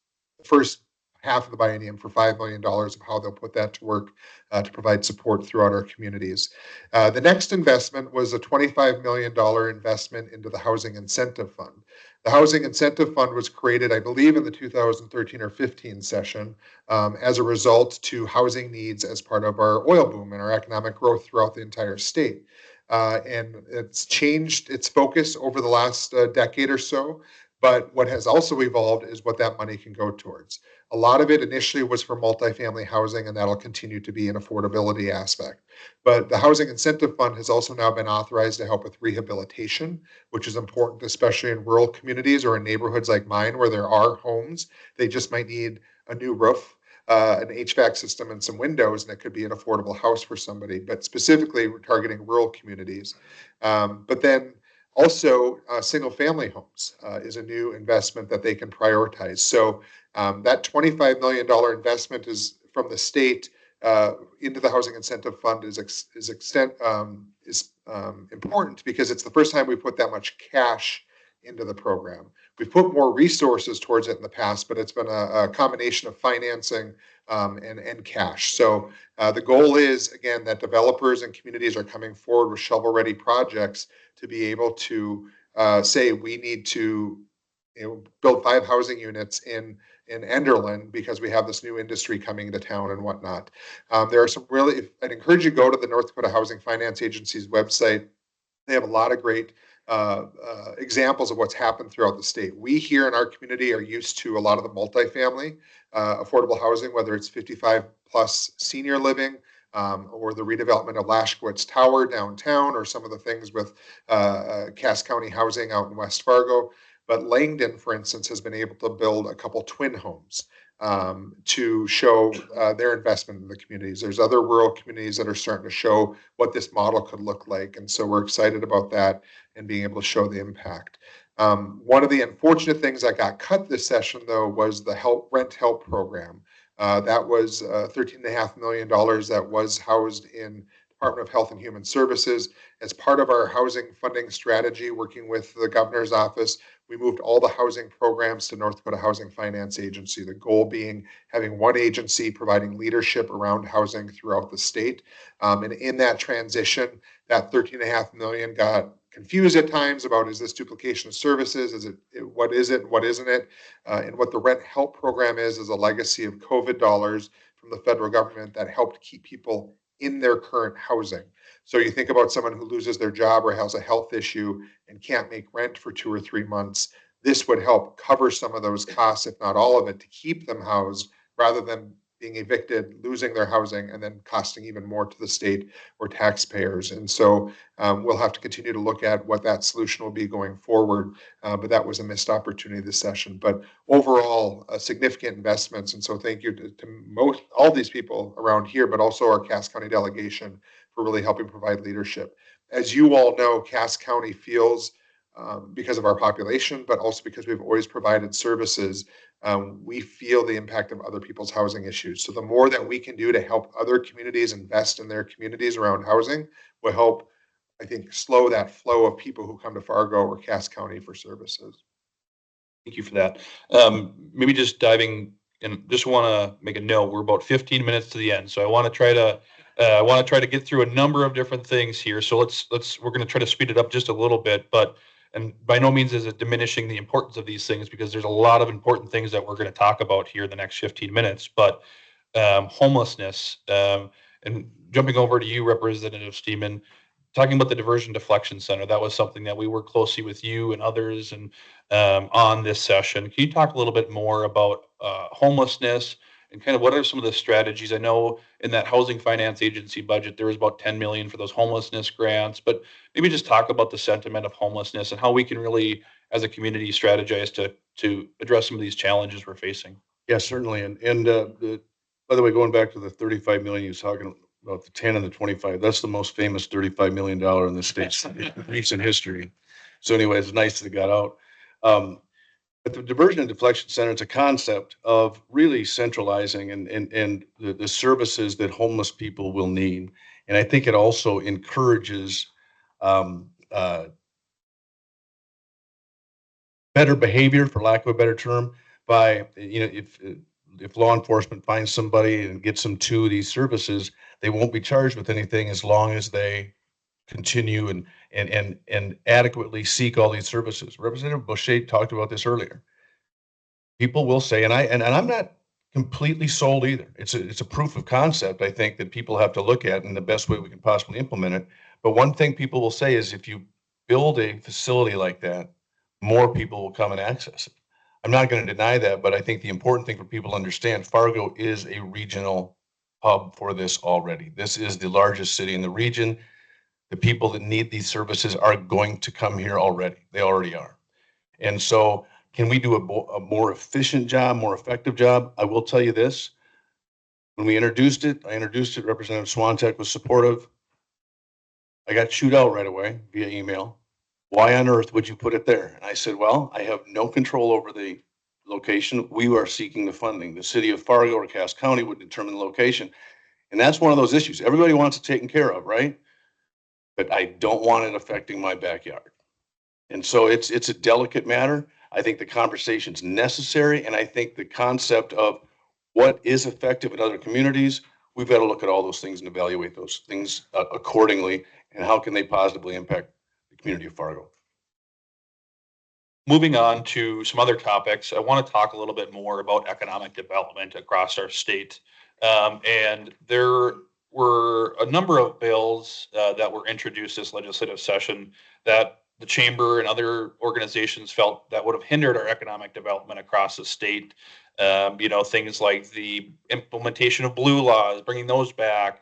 half of the biennium for $5 million of how they'll put that to work to provide support throughout our communities. The next investment was a $25 million investment into the Housing Incentive Fund. The Housing Incentive Fund was created, I believe, in the 2013 or 15 session as a result to housing needs as part of our oil boom and our economic growth throughout the entire state. And it's changed its focus over the last decade or so. But what has also evolved is what that money can go towards. A lot of it initially was for multifamily housing, and that'll continue to be an affordability aspect. But the Housing Incentive Fund has also now been authorized to help with rehabilitation, which is important, especially in rural communities or in neighborhoods like mine where there are homes. They just might need a new roof, an HVAC system, and some windows, and it could be an affordable house for somebody. But specifically, we're targeting rural communities. But then also, single-family homes is a new investment that they can prioritize. So that $25 million investment is from the state into the Housing Incentive Fund is important because it's the first time we put that much cash into the program. We've put more resources towards it in the past, but it's been a combination of financing and cash. So the goal is, again, that developers and communities are coming forward with shovel-ready projects to be able to say we need to build 5 housing units in Enderlin because we have this new industry coming into town and whatnot. There are some really, I'd encourage you to go to the North Dakota Housing Finance Agency's website. They have a lot of great examples of what's happened throughout the state. We here in our community are used to a lot of the multifamily affordable housing, whether it's 55 plus senior living, or the redevelopment of Lashkowitz Tower downtown, or some of the things with Cass County Housing out in West Fargo. But Langdon, for instance, has been able to build a couple twin homes to show their investment in the communities. There's other rural communities that are starting to show what this model could look like. And so we're excited about that and being able to show the impact. One of the unfortunate things that got cut this session, though, was the rent help program. That was $13.5 million that was housed in Department of Health and Human Services. As part of our housing funding strategy, working with the governor's office, we moved all the housing programs to North Dakota Housing Finance Agency, the goal being having one agency providing leadership around housing throughout the state. And in that transition, that $13.5 million got confused at times about, is this duplication of services? Is it, what is it? What isn't it? And what the rent help program is a legacy of COVID dollars from the federal government that helped keep people in their current housing. So you think about someone who loses their job or has a health issue and can't make rent for 2 or 3 months. This would help cover some of those costs, if not all of it, to keep them housed rather than being evicted, losing their housing, and then costing even more to the state or taxpayers. And so we'll have to continue to look at what that solution will be going forward. But that was a missed opportunity this session. But overall, significant investments. And so thank you to all these people around here, but also our Cass County delegation for really helping provide leadership. As you all know, Cass County feels because of our population, but also because we've always provided services. We feel the impact of other people's housing issues. So the more that we can do to help other communities invest in their communities around housing will help, I think, slow that flow of people who come to Fargo or Cass County for services. Thank you for that. Maybe just diving in, just want to make a note. We're about 15 minutes to the end, so I want to try to get through a number of different things here. So we're going to try to speed it up just a little bit, and by no means is it diminishing the importance of these things, because there's a lot of important things that we're going to talk about here in the next 15 minutes. But homelessness, and jumping over to you, Representative Stemen, talking about the Diversion Deflection Center, that was something that we worked closely with you and others and on this session. Can you talk a little bit more about homelessness and kind of what are some of the strategies? I know in that Housing Finance Agency budget, there was about 10 million for those homelessness grants, but maybe just talk about the sentiment of homelessness and how we can really, as a community, strategize to address some of these challenges we're facing. Yeah, certainly. By the way, going back to the 35 million, you was talking about the 10 and the 25, that's the most famous $35 million in the state's recent history. So anyways, it's nice that it got out. But the Diversion and Deflection Center, it's a concept of really centralizing and the services that homeless people will need. And I think it also encourages better behavior, for lack of a better term, by, if law enforcement finds somebody and gets them to these services, they won't be charged with anything as long as they continue and adequately seek all these services. Representative Boschee talked about this earlier. People will say, and I'm not completely sold either. It's a proof of concept, I think, that people have to look at in the best way we can possibly implement it. But one thing people will say is if you build a facility like that, more people will come and access it. I'm not going to deny that, but I think the important thing for people to understand, Fargo is a regional hub for this already. This is the largest city in the region. The people that need these services are going to come here already. They already are. And so can we do a more efficient job, more effective job? I will tell you this. When I introduced it, Representative Swiontek was supportive. I got chewed out right away via email. Why on earth would you put it there? And I said, well, I have no control over the location. We are seeking the funding. The city of Fargo or Cass County would determine the location. And that's one of those issues. Everybody wants it taken care of, right? But I don't want it affecting my backyard. And so it's a delicate matter. I think the conversation's necessary. And I think the concept of what is effective in other communities, we've got to look at all those things and evaluate those things accordingly. And how can they positively impact the community of Fargo? Moving on to some other topics, I want to talk a little bit more about economic development across our state. And there were a number of bills that were introduced this legislative session that the chamber and other organizations felt that would have hindered our economic development across the state. Things like the implementation of blue laws, bringing those back,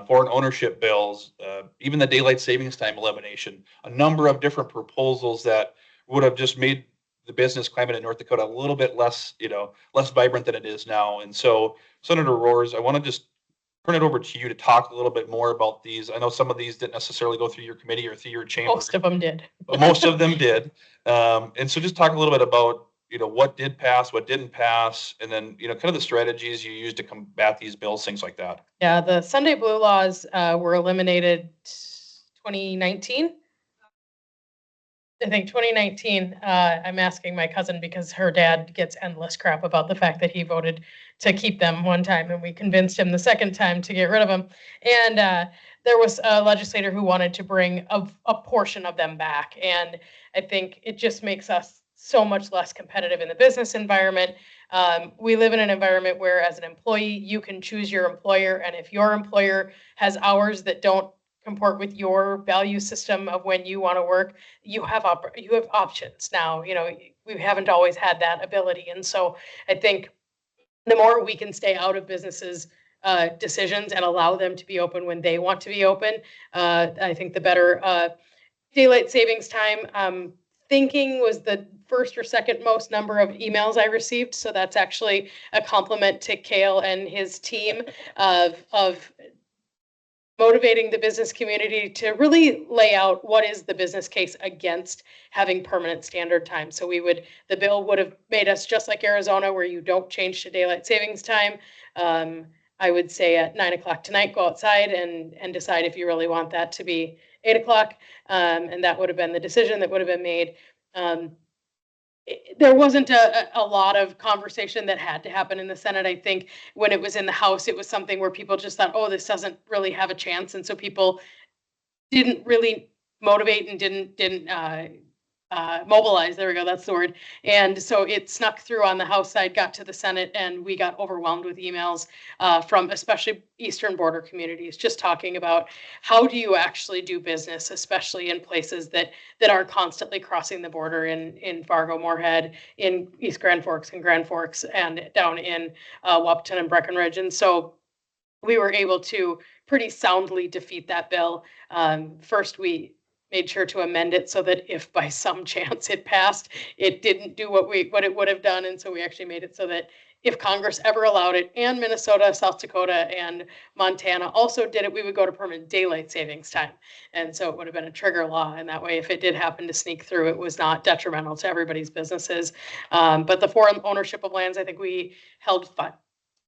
foreign ownership bills, even the daylight savings time elimination, a number of different proposals that would have just made the business climate in North Dakota a little bit less vibrant than it is now. And so, Senator Roers, I want to just turn it over to you to talk a little bit more about these. I know some of these didn't necessarily go through your committee or through your chamber. Most of them did. But most of them did. And so just talk a little bit about, what did pass, what didn't pass, and then, kind of the strategies you use to combat these bills, things like that. Yeah, the Sunday blue laws were eliminated 2019. I think 2019, I'm asking my cousin because her dad gets endless crap about the fact that he voted to keep them one time and we convinced him the second time to get rid of them. And there was a legislator who wanted to bring a portion of them back. And I think it just makes us so much less competitive in the business environment. We live in an environment where as an employee, you can choose your employer. And if your employer has hours that don't comport with your value system of when you want to work, you have options now. We haven't always had that ability. And so I think the more we can stay out of businesses' decisions and allow them to be open when they want to be open, I think the better. Daylight savings time, thinking was the first or second most number of emails I received. So that's actually a compliment to Kale and his team of motivating the business community to really lay out what is the business case against having permanent standard time. So the bill would have made us just like Arizona, where you don't change to daylight savings time. I would say at 9 o'clock tonight, go outside and decide if you really want that to be 8 o'clock. And that would have been the decision that would have been made. There wasn't a lot of conversation that had to happen in the Senate. I think when it was in the House, it was something where people just thought, oh, this doesn't really have a chance. And so people didn't really motivate and didn't mobilize. There we go. That's the word. And so it snuck through on the House side, got to the Senate, and we got overwhelmed with emails from especially Eastern border communities, just talking about how do you actually do business, especially in places that are constantly crossing the border in Fargo, Moorhead, in East Grand Forks and down in Wahpeton and Breckenridge. And so we were able to pretty soundly defeat that bill. First, we made sure to amend it so that if by some chance it passed, it didn't do what it would have done. And so we actually made it so that if Congress ever allowed it, and Minnesota, South Dakota, and Montana also did it, we would go to permanent daylight savings time. And so it would have been a trigger law. And that way, if it did happen to sneak through, it was not detrimental to everybody's businesses. But the foreign ownership of lands, I think we held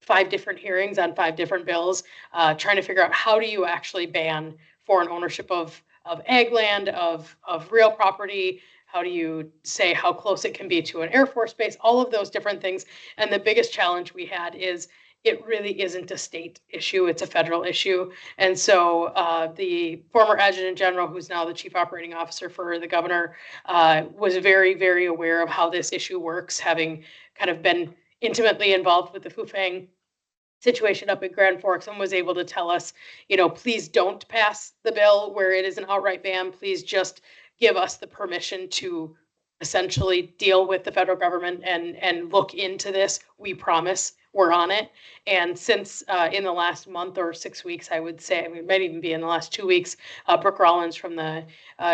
five different hearings on 5 different bills, trying to figure out how do you actually ban foreign ownership of ag land, of real property. How do you say how close it can be to an Air Force base? All of those different things. And the biggest challenge we had is it really isn't a state issue, it's a federal issue. And so the former adjutant general, who's now the chief operating officer for the governor, was very, very aware of how this issue works, having kind of been intimately involved with the Fufang situation up in Grand Forks, and was able to tell us, please don't pass the bill where it is an outright ban. Please just give us the permission to essentially deal with the federal government and look into this. We promise we're on it. And since in the last month or 6 weeks, I would say, it might even be in the last 2 weeks, Brooke Rollins from the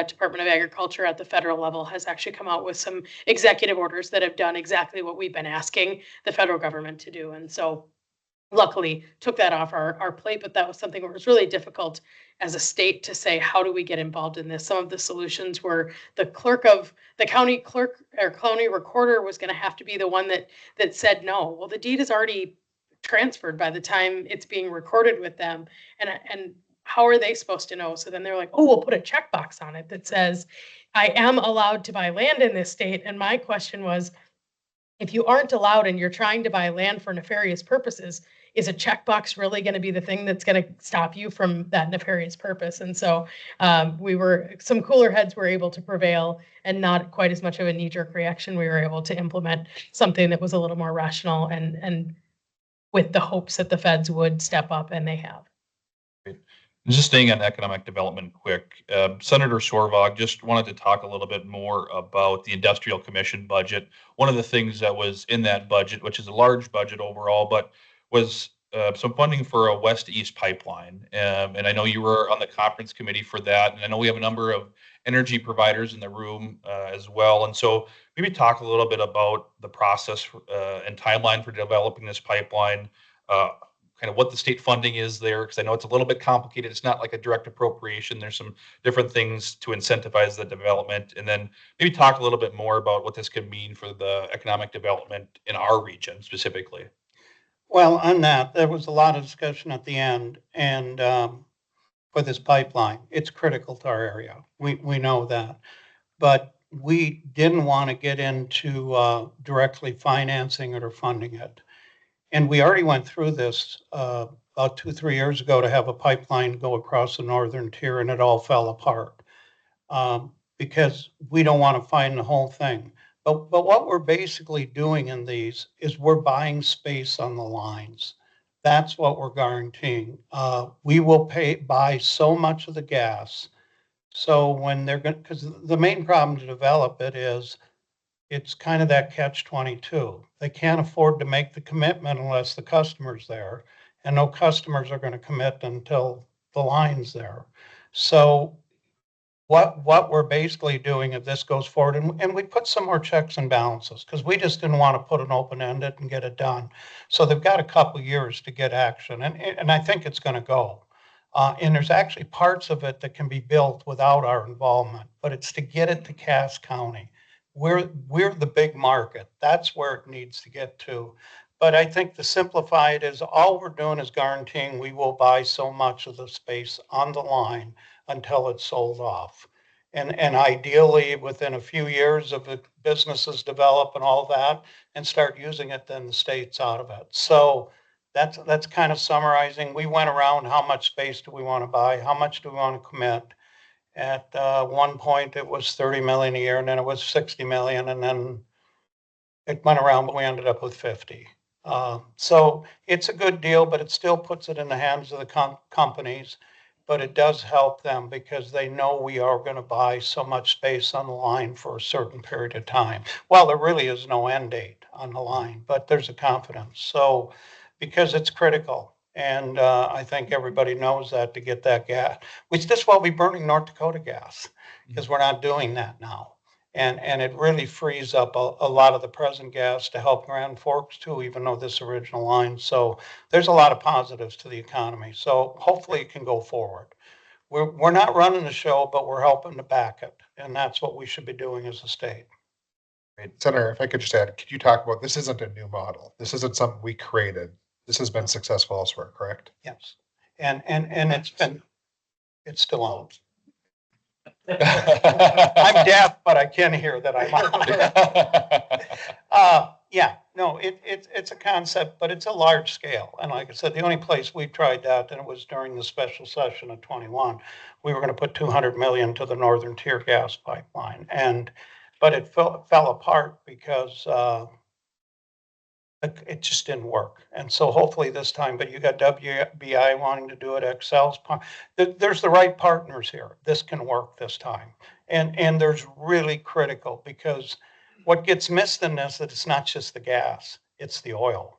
Department of Agriculture at the federal level has actually come out with some executive orders that have done exactly what we've been asking the federal government to do. And so luckily took that off our plate, but that was something that was really difficult as a state to say, how do we get involved in this? Some of the solutions were the county clerk or county recorder was going to have to be the one that said no. Well, the deed is already transferred by the time it's being recorded with them. And how are they supposed to know? So then they're like, oh, we'll put a checkbox on it that says, I am allowed to buy land in this state. And my question was, if you aren't allowed and you're trying to buy land for nefarious purposes, is a checkbox really going to be the thing that's going to stop you from that nefarious purpose? And so some cooler heads were able to prevail, and not quite as much of a knee-jerk reaction. We were able to implement something that was a little more rational and with the hopes that the feds would step up, and they have. Just staying on economic development quick, Senator Sorvaag just wanted to talk a little bit more about the Industrial Commission budget. One of the things that was in that budget, which is a large budget overall, but was some funding for a west-east pipeline. And I know you were on the conference committee for that. And I know we have a number of energy providers in the room as well. And so maybe talk a little bit about the process and timeline for developing this pipeline, kind of what the state funding is there, because I know it's a little bit complicated. It's not like a direct appropriation. There's some different things to incentivize the development. And then maybe talk a little bit more about what this could mean for the economic development in our region specifically. Well, on that, there was a lot of discussion at the end, and for this pipeline, it's critical to our area. We know that, but we didn't want to get into directly financing it or funding it. And we already went through this about 2-3 years ago to have a pipeline go across the northern tier, and it all fell apart because we don't want to fund the whole thing. But what we're basically doing in these is we're buying space on the lines. That's what we're guaranteeing. We will buy so much of the gas. So when they're going, because the main problem to develop it is it's kind of that catch-22. They can't afford to make the commitment unless the customer's there, and no customers are going to commit until the line's there. So what we're basically doing if this goes forward, and we put some more checks and balances because we just didn't want to put an open-ended and get it done. So they've got a couple years to get action, and I think it's going to go. And there's actually parts of it that can be built without our involvement, but it's to get it to Cass County. We're the big market. That's where it needs to get to. But I think to simplify it is all we're doing is guaranteeing we will buy so much of the space on the line until it's sold off. And ideally, within a few years of the businesses develop and all that and start using it, then the state's out of it. So that's kind of summarizing. We went around how much space do we want to buy? How much do we want to commit? At one point, it was 30 million a year, and then it was 60 million, and then it went around, but we ended up with 50. So it's a good deal, but it still puts it in the hands of the companies. But it does help them because they know we are going to buy so much space on the line for a certain period of time. Well, there really is no end date on the line, but there's a confidence. So because it's critical. And I think everybody knows that to get that gas. We just well be burning North Dakota gas because we're not doing that now. And it really frees up a lot of the present gas to help Grand Forks too, even though this original line. So there's a lot of positives to the economy. So hopefully it can go forward. We're not running the show, but we're helping to back it. And that's what we should be doing as a state. Great. Senator, if I could just add, could you talk about, this isn't a new model. This isn't something we created. This has been successful elsewhere, correct? Yes. And it's still on. I'm deaf, but I can hear that I'm on. Yeah, no, it's a concept, but it's a large scale. And like I said, the only place we tried that, and it was during the special session of 21, we were going to put 200 million to the Northern Tier gas pipeline. But it fell apart because it just didn't work. And so hopefully this time, but you got WBI wanting to do it, Excel's, there's the right partners here. This can work this time. And there's really critical because what gets missed in this, that it's not just the gas, it's the oil.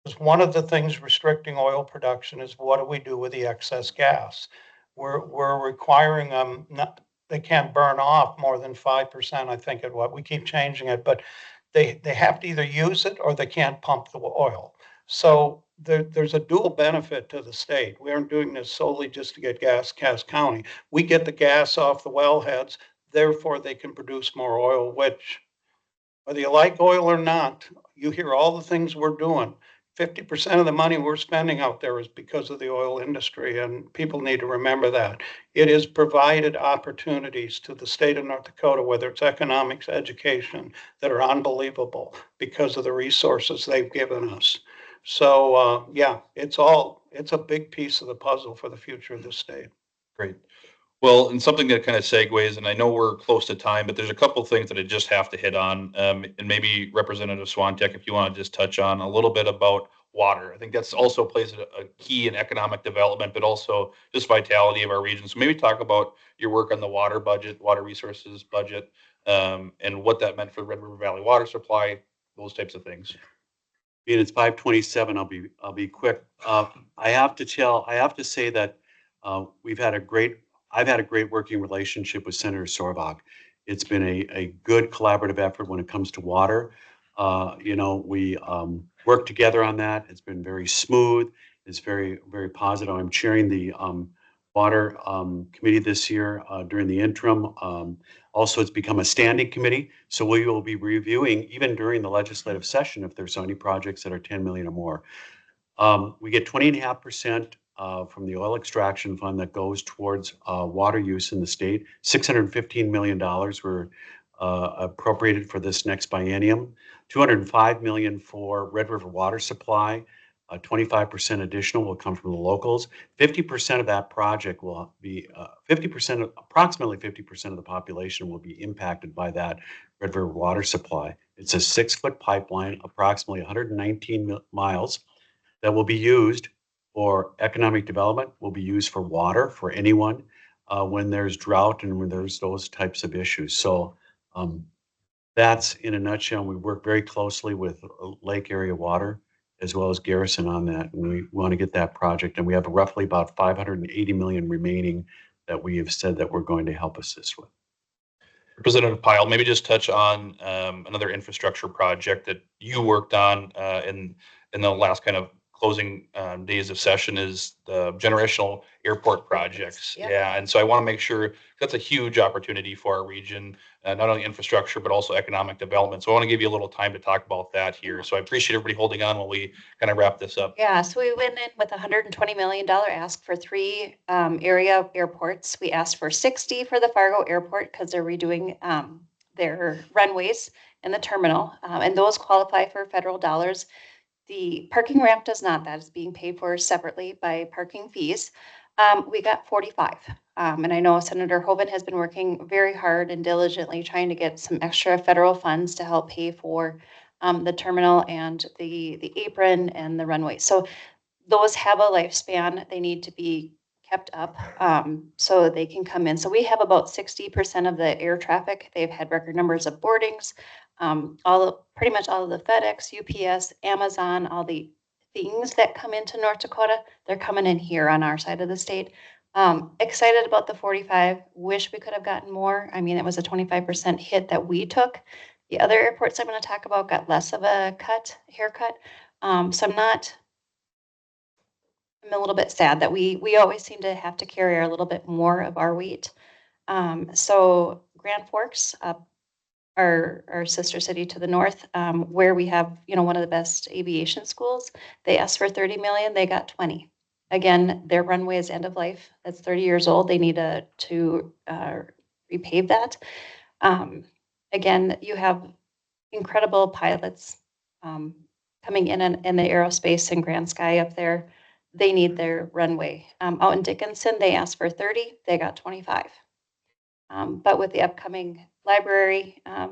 Because one of the things restricting oil production is what do we do with the excess gas? We're requiring them, they can't burn off more than 5%, I think, at what we keep changing it, but they have to either use it or they can't pump the oil. So there's a dual benefit to the state. We aren't doing this solely just to get gas, Cass County. We get the gas off the wellheads, therefore they can produce more oil, which whether you like oil or not, you hear all the things we're doing. 50% of the money we're spending out there is because of the oil industry, and people need to remember that. It has provided opportunities to the state of North Dakota, whether it's economics, education, that are unbelievable because of the resources they've given us. So yeah, it's a big piece of the puzzle for the future of the state. Great. Well, and something that kind of segues, and I know we're close to time, but there's a couple of things that I just have to hit on. And maybe Representative Swiontek, if you want to just touch on a little bit about water. I think that's also plays a key in economic development, but also just vitality of our region. So maybe talk about your work on the water budget, water resources budget, and what that meant for Red River Valley water supply, those types of things. Being it's 5:27, I'll be quick. I have to say that I've had a great working relationship with Senator Sorvaag. It's been a good collaborative effort when it comes to water. We work together on that. It's been very smooth. It's very, very positive. I'm chairing the water committee this year during the interim. Also, it's become a standing committee. So we will be reviewing, even during the legislative session, if there's any projects that are 10 million or more. We get 20.5% from the oil extraction fund that goes towards water use in the state. $615 million were appropriated for this next biennium. $205 million for Red River water supply. 25% additional will come from the locals. 50% of that project will be approximately 50% of the population will be impacted by that Red River water supply. It's a 6-foot pipeline, approximately 119 miles, that will be used for economic development, will be used for water for anyone when there's drought and when there's those types of issues. So that's in a nutshell. We work very closely with Lake Area Water as well as Garrison on that. And we want to get that project. And we have roughly about 580 million remaining that we have said that we're going to help assist with. Representative Pyle, maybe just touch on another infrastructure project that you worked on in the last kind of closing days of session is the generational airport projects. Yep. Yeah, and so I want to make sure that's a huge opportunity for our region, not only infrastructure, but also economic development. So I want to give you a little time to talk about that here. So I appreciate everybody holding on while we kind of wrap this up. Yeah, so we went in with a $120 million ask for 3 area airports. We asked for 60 for the Fargo Airport because they're redoing their runways in the terminal, and those qualify for federal dollars. The parking ramp does not. That is being paid for separately by parking fees. We got 45. And I know Senator Hoeven has been working very hard and diligently trying to get some extra federal funds to help pay for the terminal and the apron and the runway. So those have a lifespan. They need to be kept up so they can come in. So we have about 60% of the air traffic. They've had record numbers of boardings. Pretty much all of the FedEx, UPS, Amazon, all the things that come into North Dakota, they're coming in here on our side of the state. Excited about the 45. Wish we could have gotten more. I mean, it was a 25% hit that we took. The other airports I'm going to talk about got less of a haircut. So I'm a little bit sad that we always seem to have to carry a little bit more of our weight. So Grand Forks, our sister city to the north, where we have, one of the best aviation schools, they asked for 30 million, they got 20. Again, their runway is end of life. It's 30 years old. They need to repave that. Again, you have incredible pilots coming in the aerospace and Grand Sky up there. They need their runway. Out in Dickinson, they asked for 30, they got 25. But with the upcoming library, I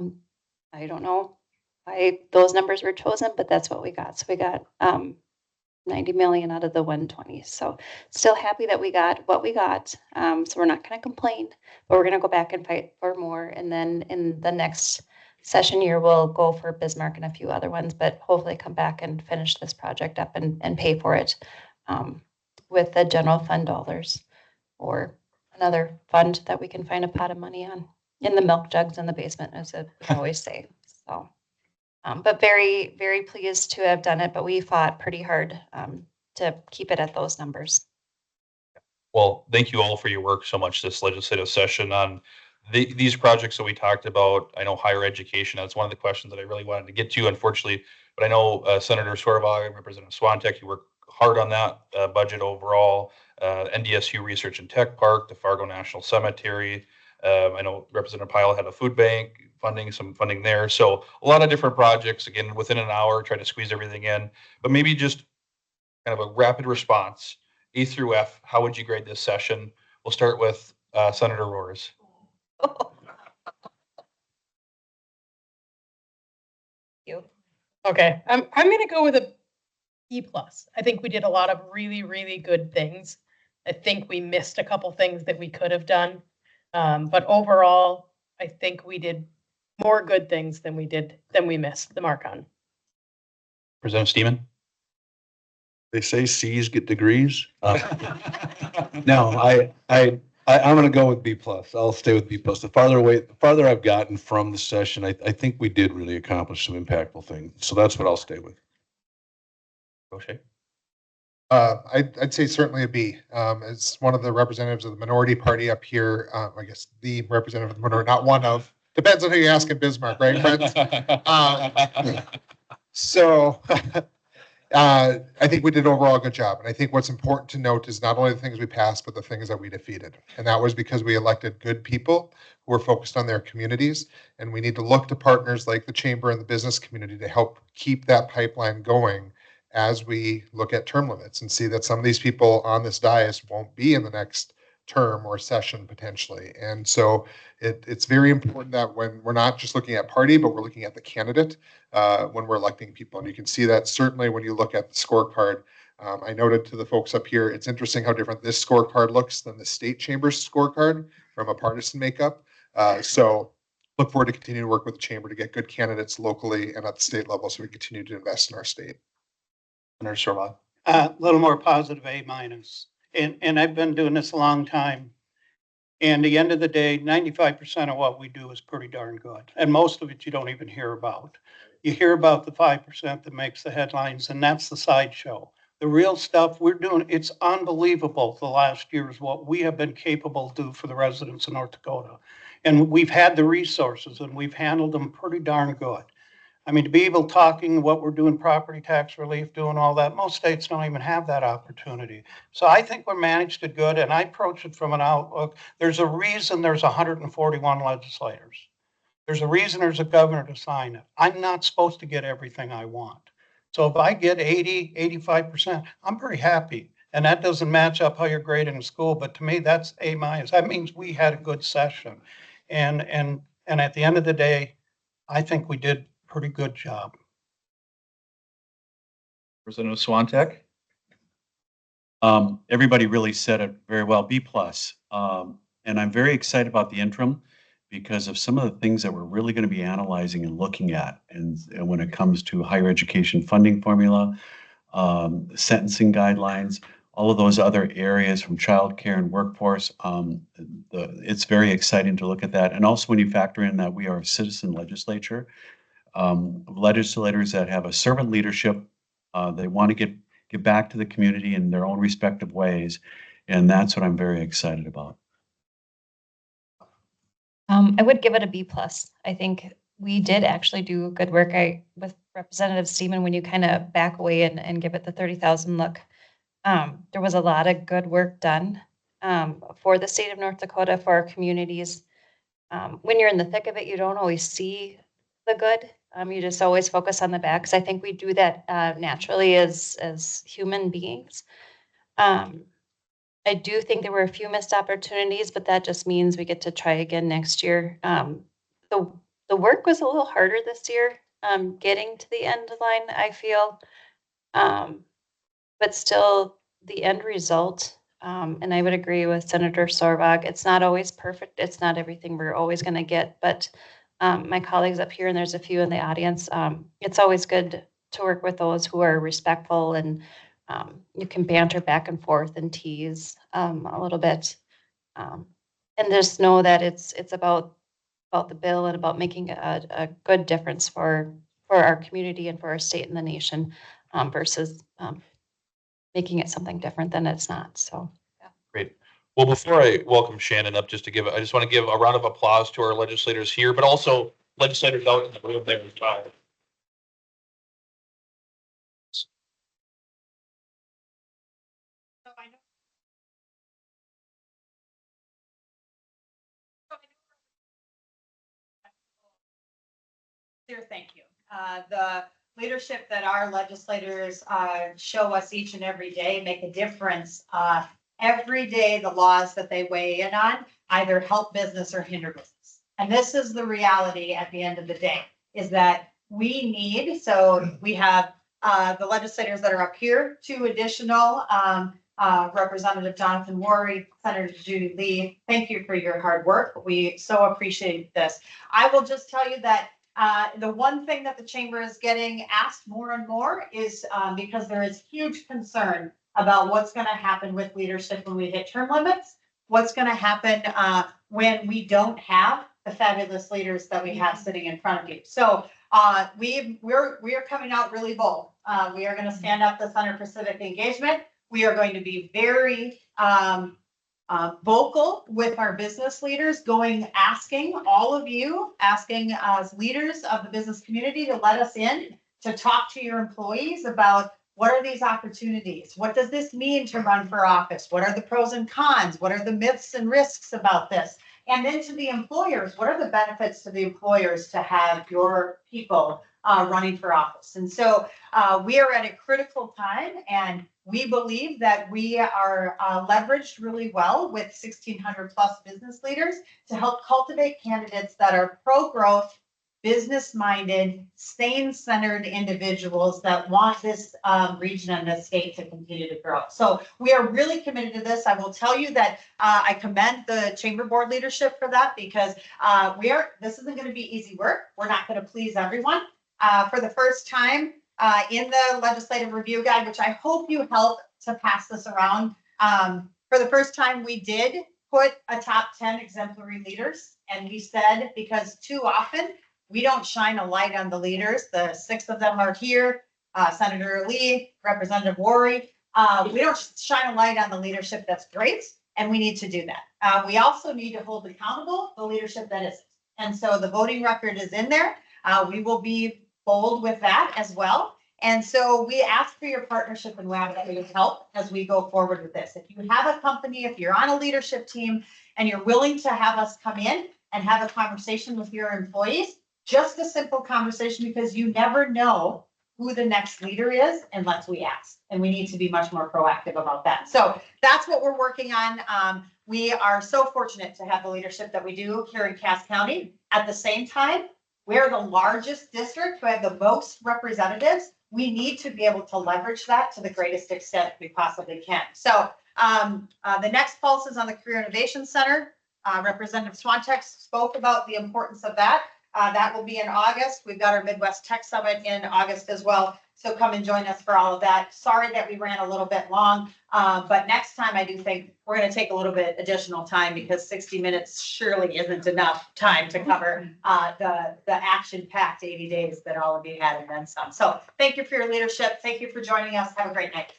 don't know why those numbers were chosen, but that's what we got. So we got 90 million out of the 120. So still happy that we got what we got. So we're not going to complain, but we're going to go back and fight for more. And then in the next session year, we'll go for Bismarck and a few other ones, but hopefully come back and finish this project up and pay for it with the general fund dollars or another fund that we can find a pot of money on in the milk jugs in the basement, as I always say. So, but very, very pleased to have done it, but we fought pretty hard to keep it at those numbers. Well, thank you all for your work so much this legislative session on these projects that we talked about. I know higher education, that's one of the questions that I really wanted to get to, unfortunately, but I know Senator Sorvaag and Representative Swiontek, you work hard on that budget overall. NDSU Research and Tech Park, the Fargo National Cemetery. I know Representative Pyle had a food bank some funding there. So a lot of different projects, again, within an hour, try to squeeze everything in, but maybe just kind of a rapid response, A through F, how would you grade this session? We'll start with Senator Roers. You. Okay, I'm going to go with a E+. I think we did a lot of really, really good things. I think we missed a couple things that we could have done. But overall, I think we did more good things than we missed the mark on. Representative Stemen. They say C's get degrees. No, I'm going to go with B+. I'll stay with B+. The farther I've gotten from the session, I think we did really accomplish some impactful things. So that's what I'll stay with. Boschee. I'd say certainly a B. As one of the representatives of the minority party up here, I guess the representative of the minority, not one of, depends on who you ask in Bismarck, right, friends? So I think we did overall a good job. And I think what's important to note is not only the things we passed, but the things that we defeated. And that was because we elected good people who were focused on their communities. And we need to look to partners like the chamber and the business community to help keep that pipeline going as we look at term limits and see that some of these people on this dais won't be in the next term or session potentially. And so it's very important that when we're not just looking at party, but we're looking at the candidate when we're electing people. And you can see that certainly when you look at the scorecard. I noted to the folks up here, it's interesting how different this scorecard looks than the state chamber's scorecard from a partisan makeup. So look forward to continuing to work with the chamber to get good candidates locally and at the state level so we continue to invest in our state. Senator Sorvaag. A little more positive, A-. And I've been doing this a long time. And at the end of the day, 95% of what we do is pretty darn good. And most of it you don't even hear about. You hear about the 5% that makes the headlines, and that's the sideshow. The real stuff we're doing, it's unbelievable the last years, what we have been capable to do for the residents of North Dakota. And we've had the resources and we've handled them pretty darn good. I mean, to be able talking what we're doing, property tax relief, doing all that, most states don't even have that opportunity. So I think we're managed it good, and I approach it from an outlook. There's a reason there's 141 legislators. There's a reason there's a governor to sign it. I'm not supposed to get everything I want. So if I get 80, 85%, I'm pretty happy. And that doesn't match up how you're graded in school, but to me, that's A-. That means we had a good session. And at the end of the day, I think we did a pretty good job. Representative Swiontek. Everybody really said it very well, B+. And I'm very excited about the interim because of some of the things that we're really going to be analyzing and looking at. And when it comes to higher education funding formula, sentencing guidelines, all of those other areas from childcare and workforce, it's very exciting to look at that. And also when you factor in that we are a citizen legislature, legislators that have a servant leadership, they want to get back to the community in their own respective ways. And that's what I'm very excited about. I would give it a B+. I think we did actually do good work. With Representative Stemen, when you kind of back away and give it the 30,000 look, there was a lot of good work done for the state of North Dakota, for our communities. When you're in the thick of it, you don't always see the good. You just always focus on the bad, because I think we do that naturally as human beings. I do think there were a few missed opportunities, but that just means we get to try again next year. The work was a little harder this year, getting to the end line, I feel. But still, the end result, and I would agree with Senator Sorvaag, it's not always perfect. It's not everything we're always going to get, but my colleagues up here, and there's a few in the audience, it's always good to work with those who are respectful, and you can banter back and forth and tease a little bit, and just know that it's about the bill and about making a good difference for our community and for our state and the nation, versus making it something different than it's not. So yeah. Great. Well, before I welcome Shannon up, I just want to give a round of applause to our legislators here, but also legislators out in the room there as well. Thank you. The leadership that our legislators show us each and every day make a difference. Every day, the laws that they weigh in on either help business or hinder business. And this is the reality at the end of the day, is that we need, so we have the legislators that are up here, 2 additional, Representative Jonathan Worry, Senator Judy Lee. Thank you for your hard work. We so appreciate this. I will just tell you that the one thing that the chamber is getting asked more and more is because there is huge concern about what's going to happen with leadership when we hit term limits, what's going to happen when we don't have the fabulous leaders that we have sitting in front of you. So we're coming out really bold. We are going to stand up the Center for Civic Engagement. We are going to be very vocal with our business leaders, asking all of you, asking as leaders of the business community to let us in to talk to your employees about what are these opportunities? What does this mean to run for office? What are the pros and cons? What are the myths and risks about this? And then to the employers, what are the benefits to the employers to have your people running for office? And so we are at a critical time, and we believe that we are leveraged really well with 1,600 plus business leaders to help cultivate candidates that are pro-growth, business-minded, sane-centered individuals that want this region and this state to continue to grow. So we are really committed to this. I will tell you that I commend the chamber board leadership for that, because this isn't going to be easy work. We're not going to please everyone. For the first time in the legislative review guide, which I hope you help to pass this around, for the first time we did put a top 10 exemplary leaders, and we said, because too often we don't shine a light on the leaders. The 6 of them are here, Senator Lee, Representative Worry. We don't shine a light on the leadership that's great, and we need to do that. We also need to hold accountable the leadership that isn't. And so the voting record is in there. We will be bold with that as well. And so we ask for your partnership and we ask for your help as we go forward with this. If you have a company, if you're on a leadership team and you're willing to have us come in and have a conversation with your employees, just a simple conversation, because you never know who the next leader is unless we ask. And we need to be much more proactive about that. So that's what we're working on. We are so fortunate to have the leadership that we do here in Cass County. At the same time, we're the largest district, we have the most representatives. We need to be able to leverage that to the greatest extent we possibly can. So the next pulse is on the Career Innovation Center. Representative Swiontek spoke about the importance of that. That will be in August. We've got our Midwest Tech Summit in August as well. So come and join us for all of that. Sorry that we ran a little bit long, but next time I do think we're going to take a little bit additional time because 60 minutes surely isn't enough time to cover the action-packed 80 days that all of you had and then some. So thank you for your leadership. Thank you for joining us. Have a great night.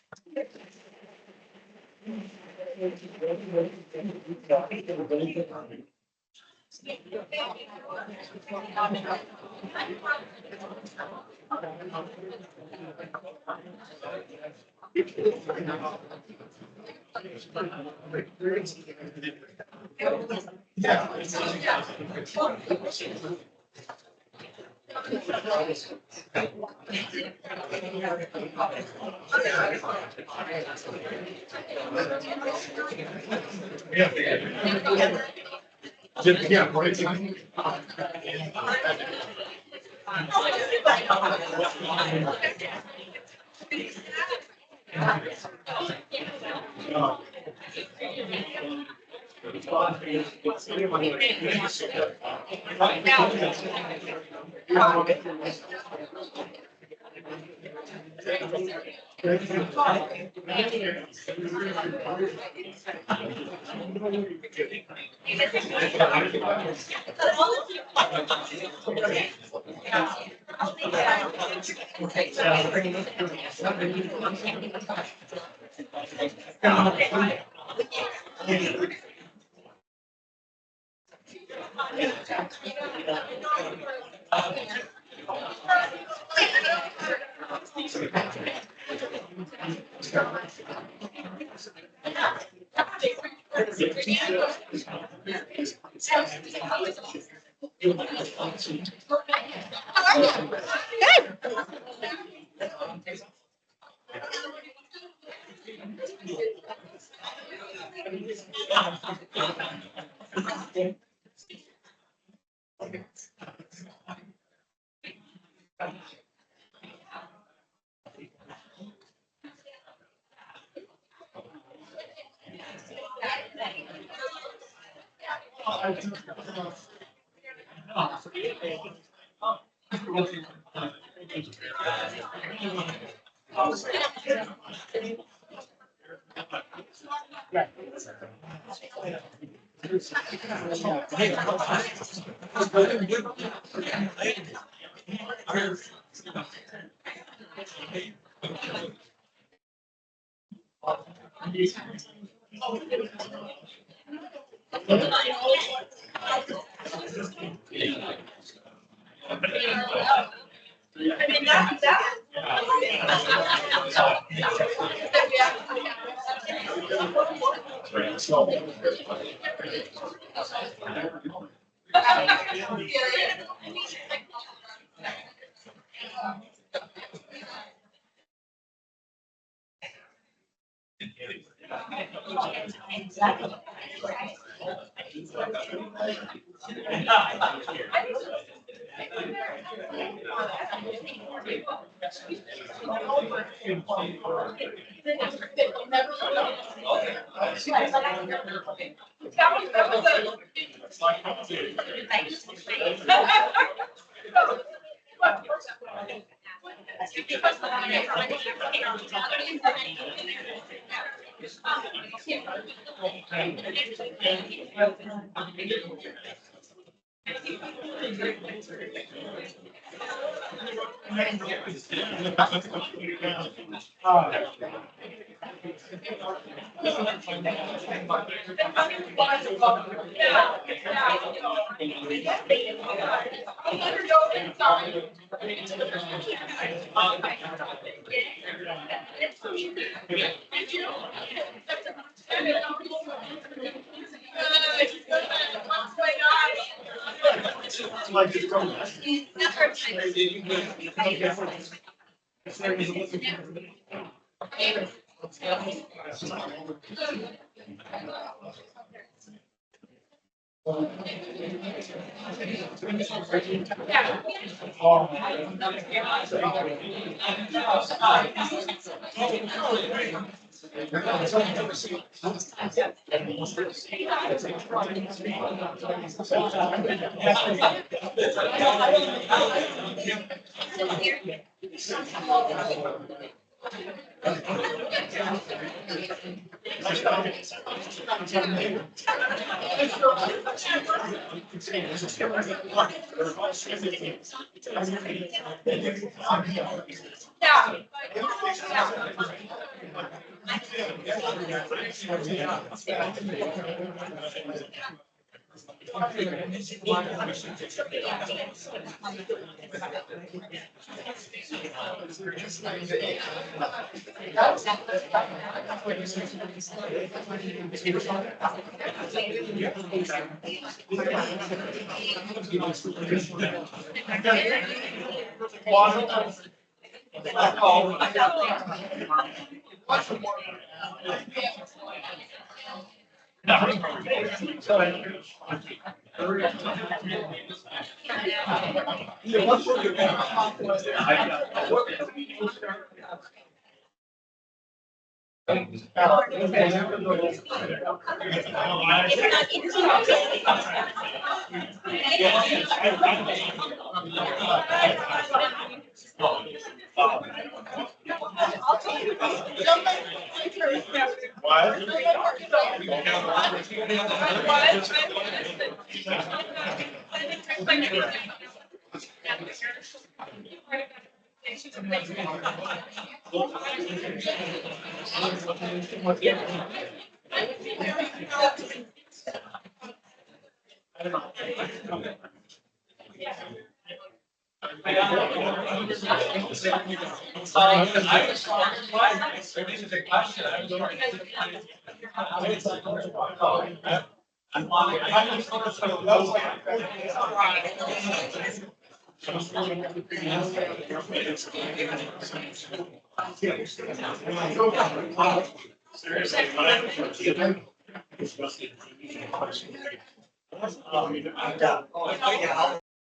Yeah, right.